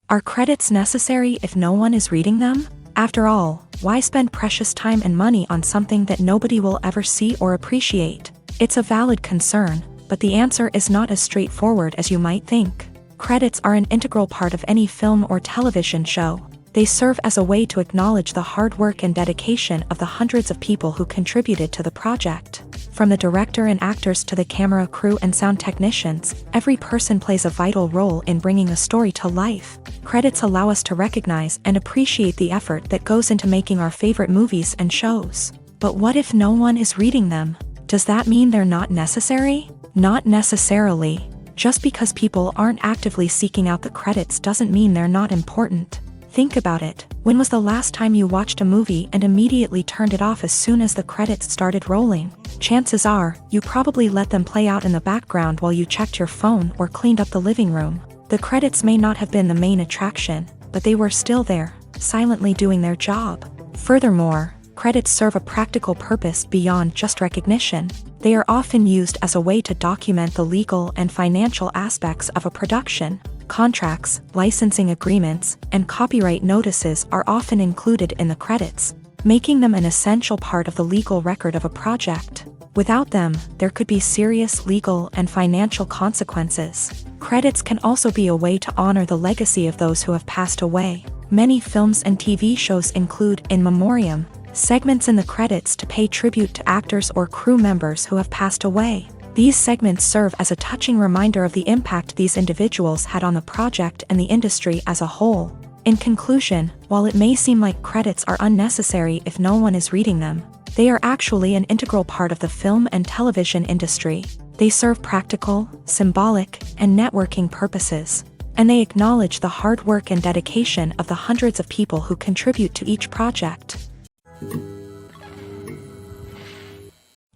Are credits necessary if no one is reading them? After all, why spend precious time and money on something that nobody will ever see or appreciate? It's a valid concern, but the answer is not as straightforward as you might think. Credits are an integral part of any film or television show. They serve as a way to acknowledge the hard work and dedication of the hundreds of people who contributed to the project. From the director and actors to the camera crew and sound technicians, every person plays a vital role in bringing a story to life. Credits allow us to recognize and appreciate the effort that goes into making our favorite movies and shows. But what if no one is reading them? Does that mean they're not necessary? Not necessarily. Just because people aren't actively seeking out the credits doesn't mean they're not important. Think about it. When was the last time you watched a movie and immediately turned it off as soon as the credits started rolling? Chances are, you probably let them play out in the background while you checked your phone or cleaned up the living room. The credits may not have been the main attraction, but they were still there, silently doing their job. Furthermore, credits serve a practical purpose beyond just recognition. They are often used as a way to document the legal and financial aspects of a production. Contracts, licensing agreements, and copyright notices are often included in the credits, making them an essential part of the legal record of a project. Without them, there could be serious legal and financial consequences. Credits can also be a way to honor the legacy of those who have passed away. Many films and TV shows include in memoriam segments in the credits to pay tribute to actors or crew members who have passed away. These segments serve as a touching reminder of the impact these individuals had on the project and the industry as a whole. In conclusion, while it may seem like credits are unnecessary if no one is reading them, they are actually an integral part of the film and television industry. They serve practical, symbolic, and networking purposes, and they acknowledge the hard work and dedication of the hundreds of people who contribute to each project.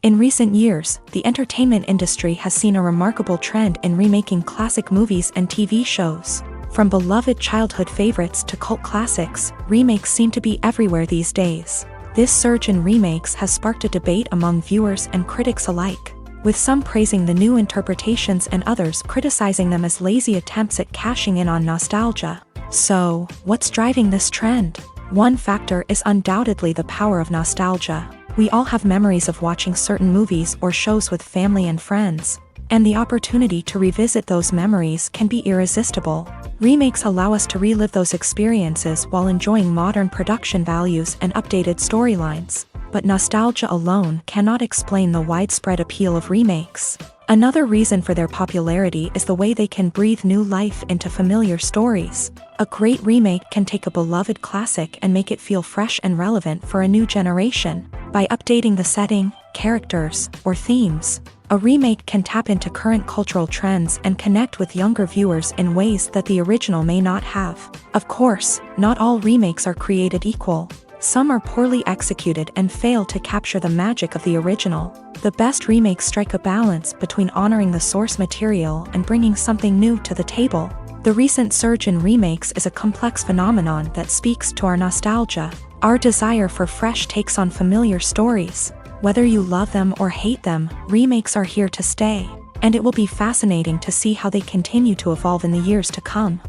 In recent years, the entertainment industry has seen a remarkable trend in remaking classic movies and TV shows. From beloved childhood favorites to cult classics, remakes seem to be everywhere these days. This surge in remakes has sparked a debate among viewers and critics alike, with some praising the new interpretations and others criticizing them as lazy attempts at cashing in on nostalgia. So, what's driving this trend? One factor is undoubtedly the power of nostalgia. We all have memories of watching certain movies or shows with family and friends, and the opportunity to revisit those memories can be irresistible. Remakes allow us to relive those experiences while enjoying modern production values and updated storylines. But nostalgia alone cannot explain the widespread appeal of remakes. Another reason for their popularity is the way they can breathe new life into familiar stories. A great remake can take a beloved classic and make it feel fresh and relevant for a new generation. By updating the setting, characters, or themes, a remake can tap into current cultural trends and connect with younger viewers in ways that the original may not have. Of course, not all remakes are created equal. Some are poorly executed and fail to capture the magic of the original. The best remakes strike a balance between honoring the source material and bringing something new to the table. The recent surge in remakes is a complex phenomenon that speaks to our nostalgia, our desire for fresh takes on familiar stories. Whether you love them or hate them, remakes are here to stay, and it will be fascinating to see how they continue to evolve in the years to come.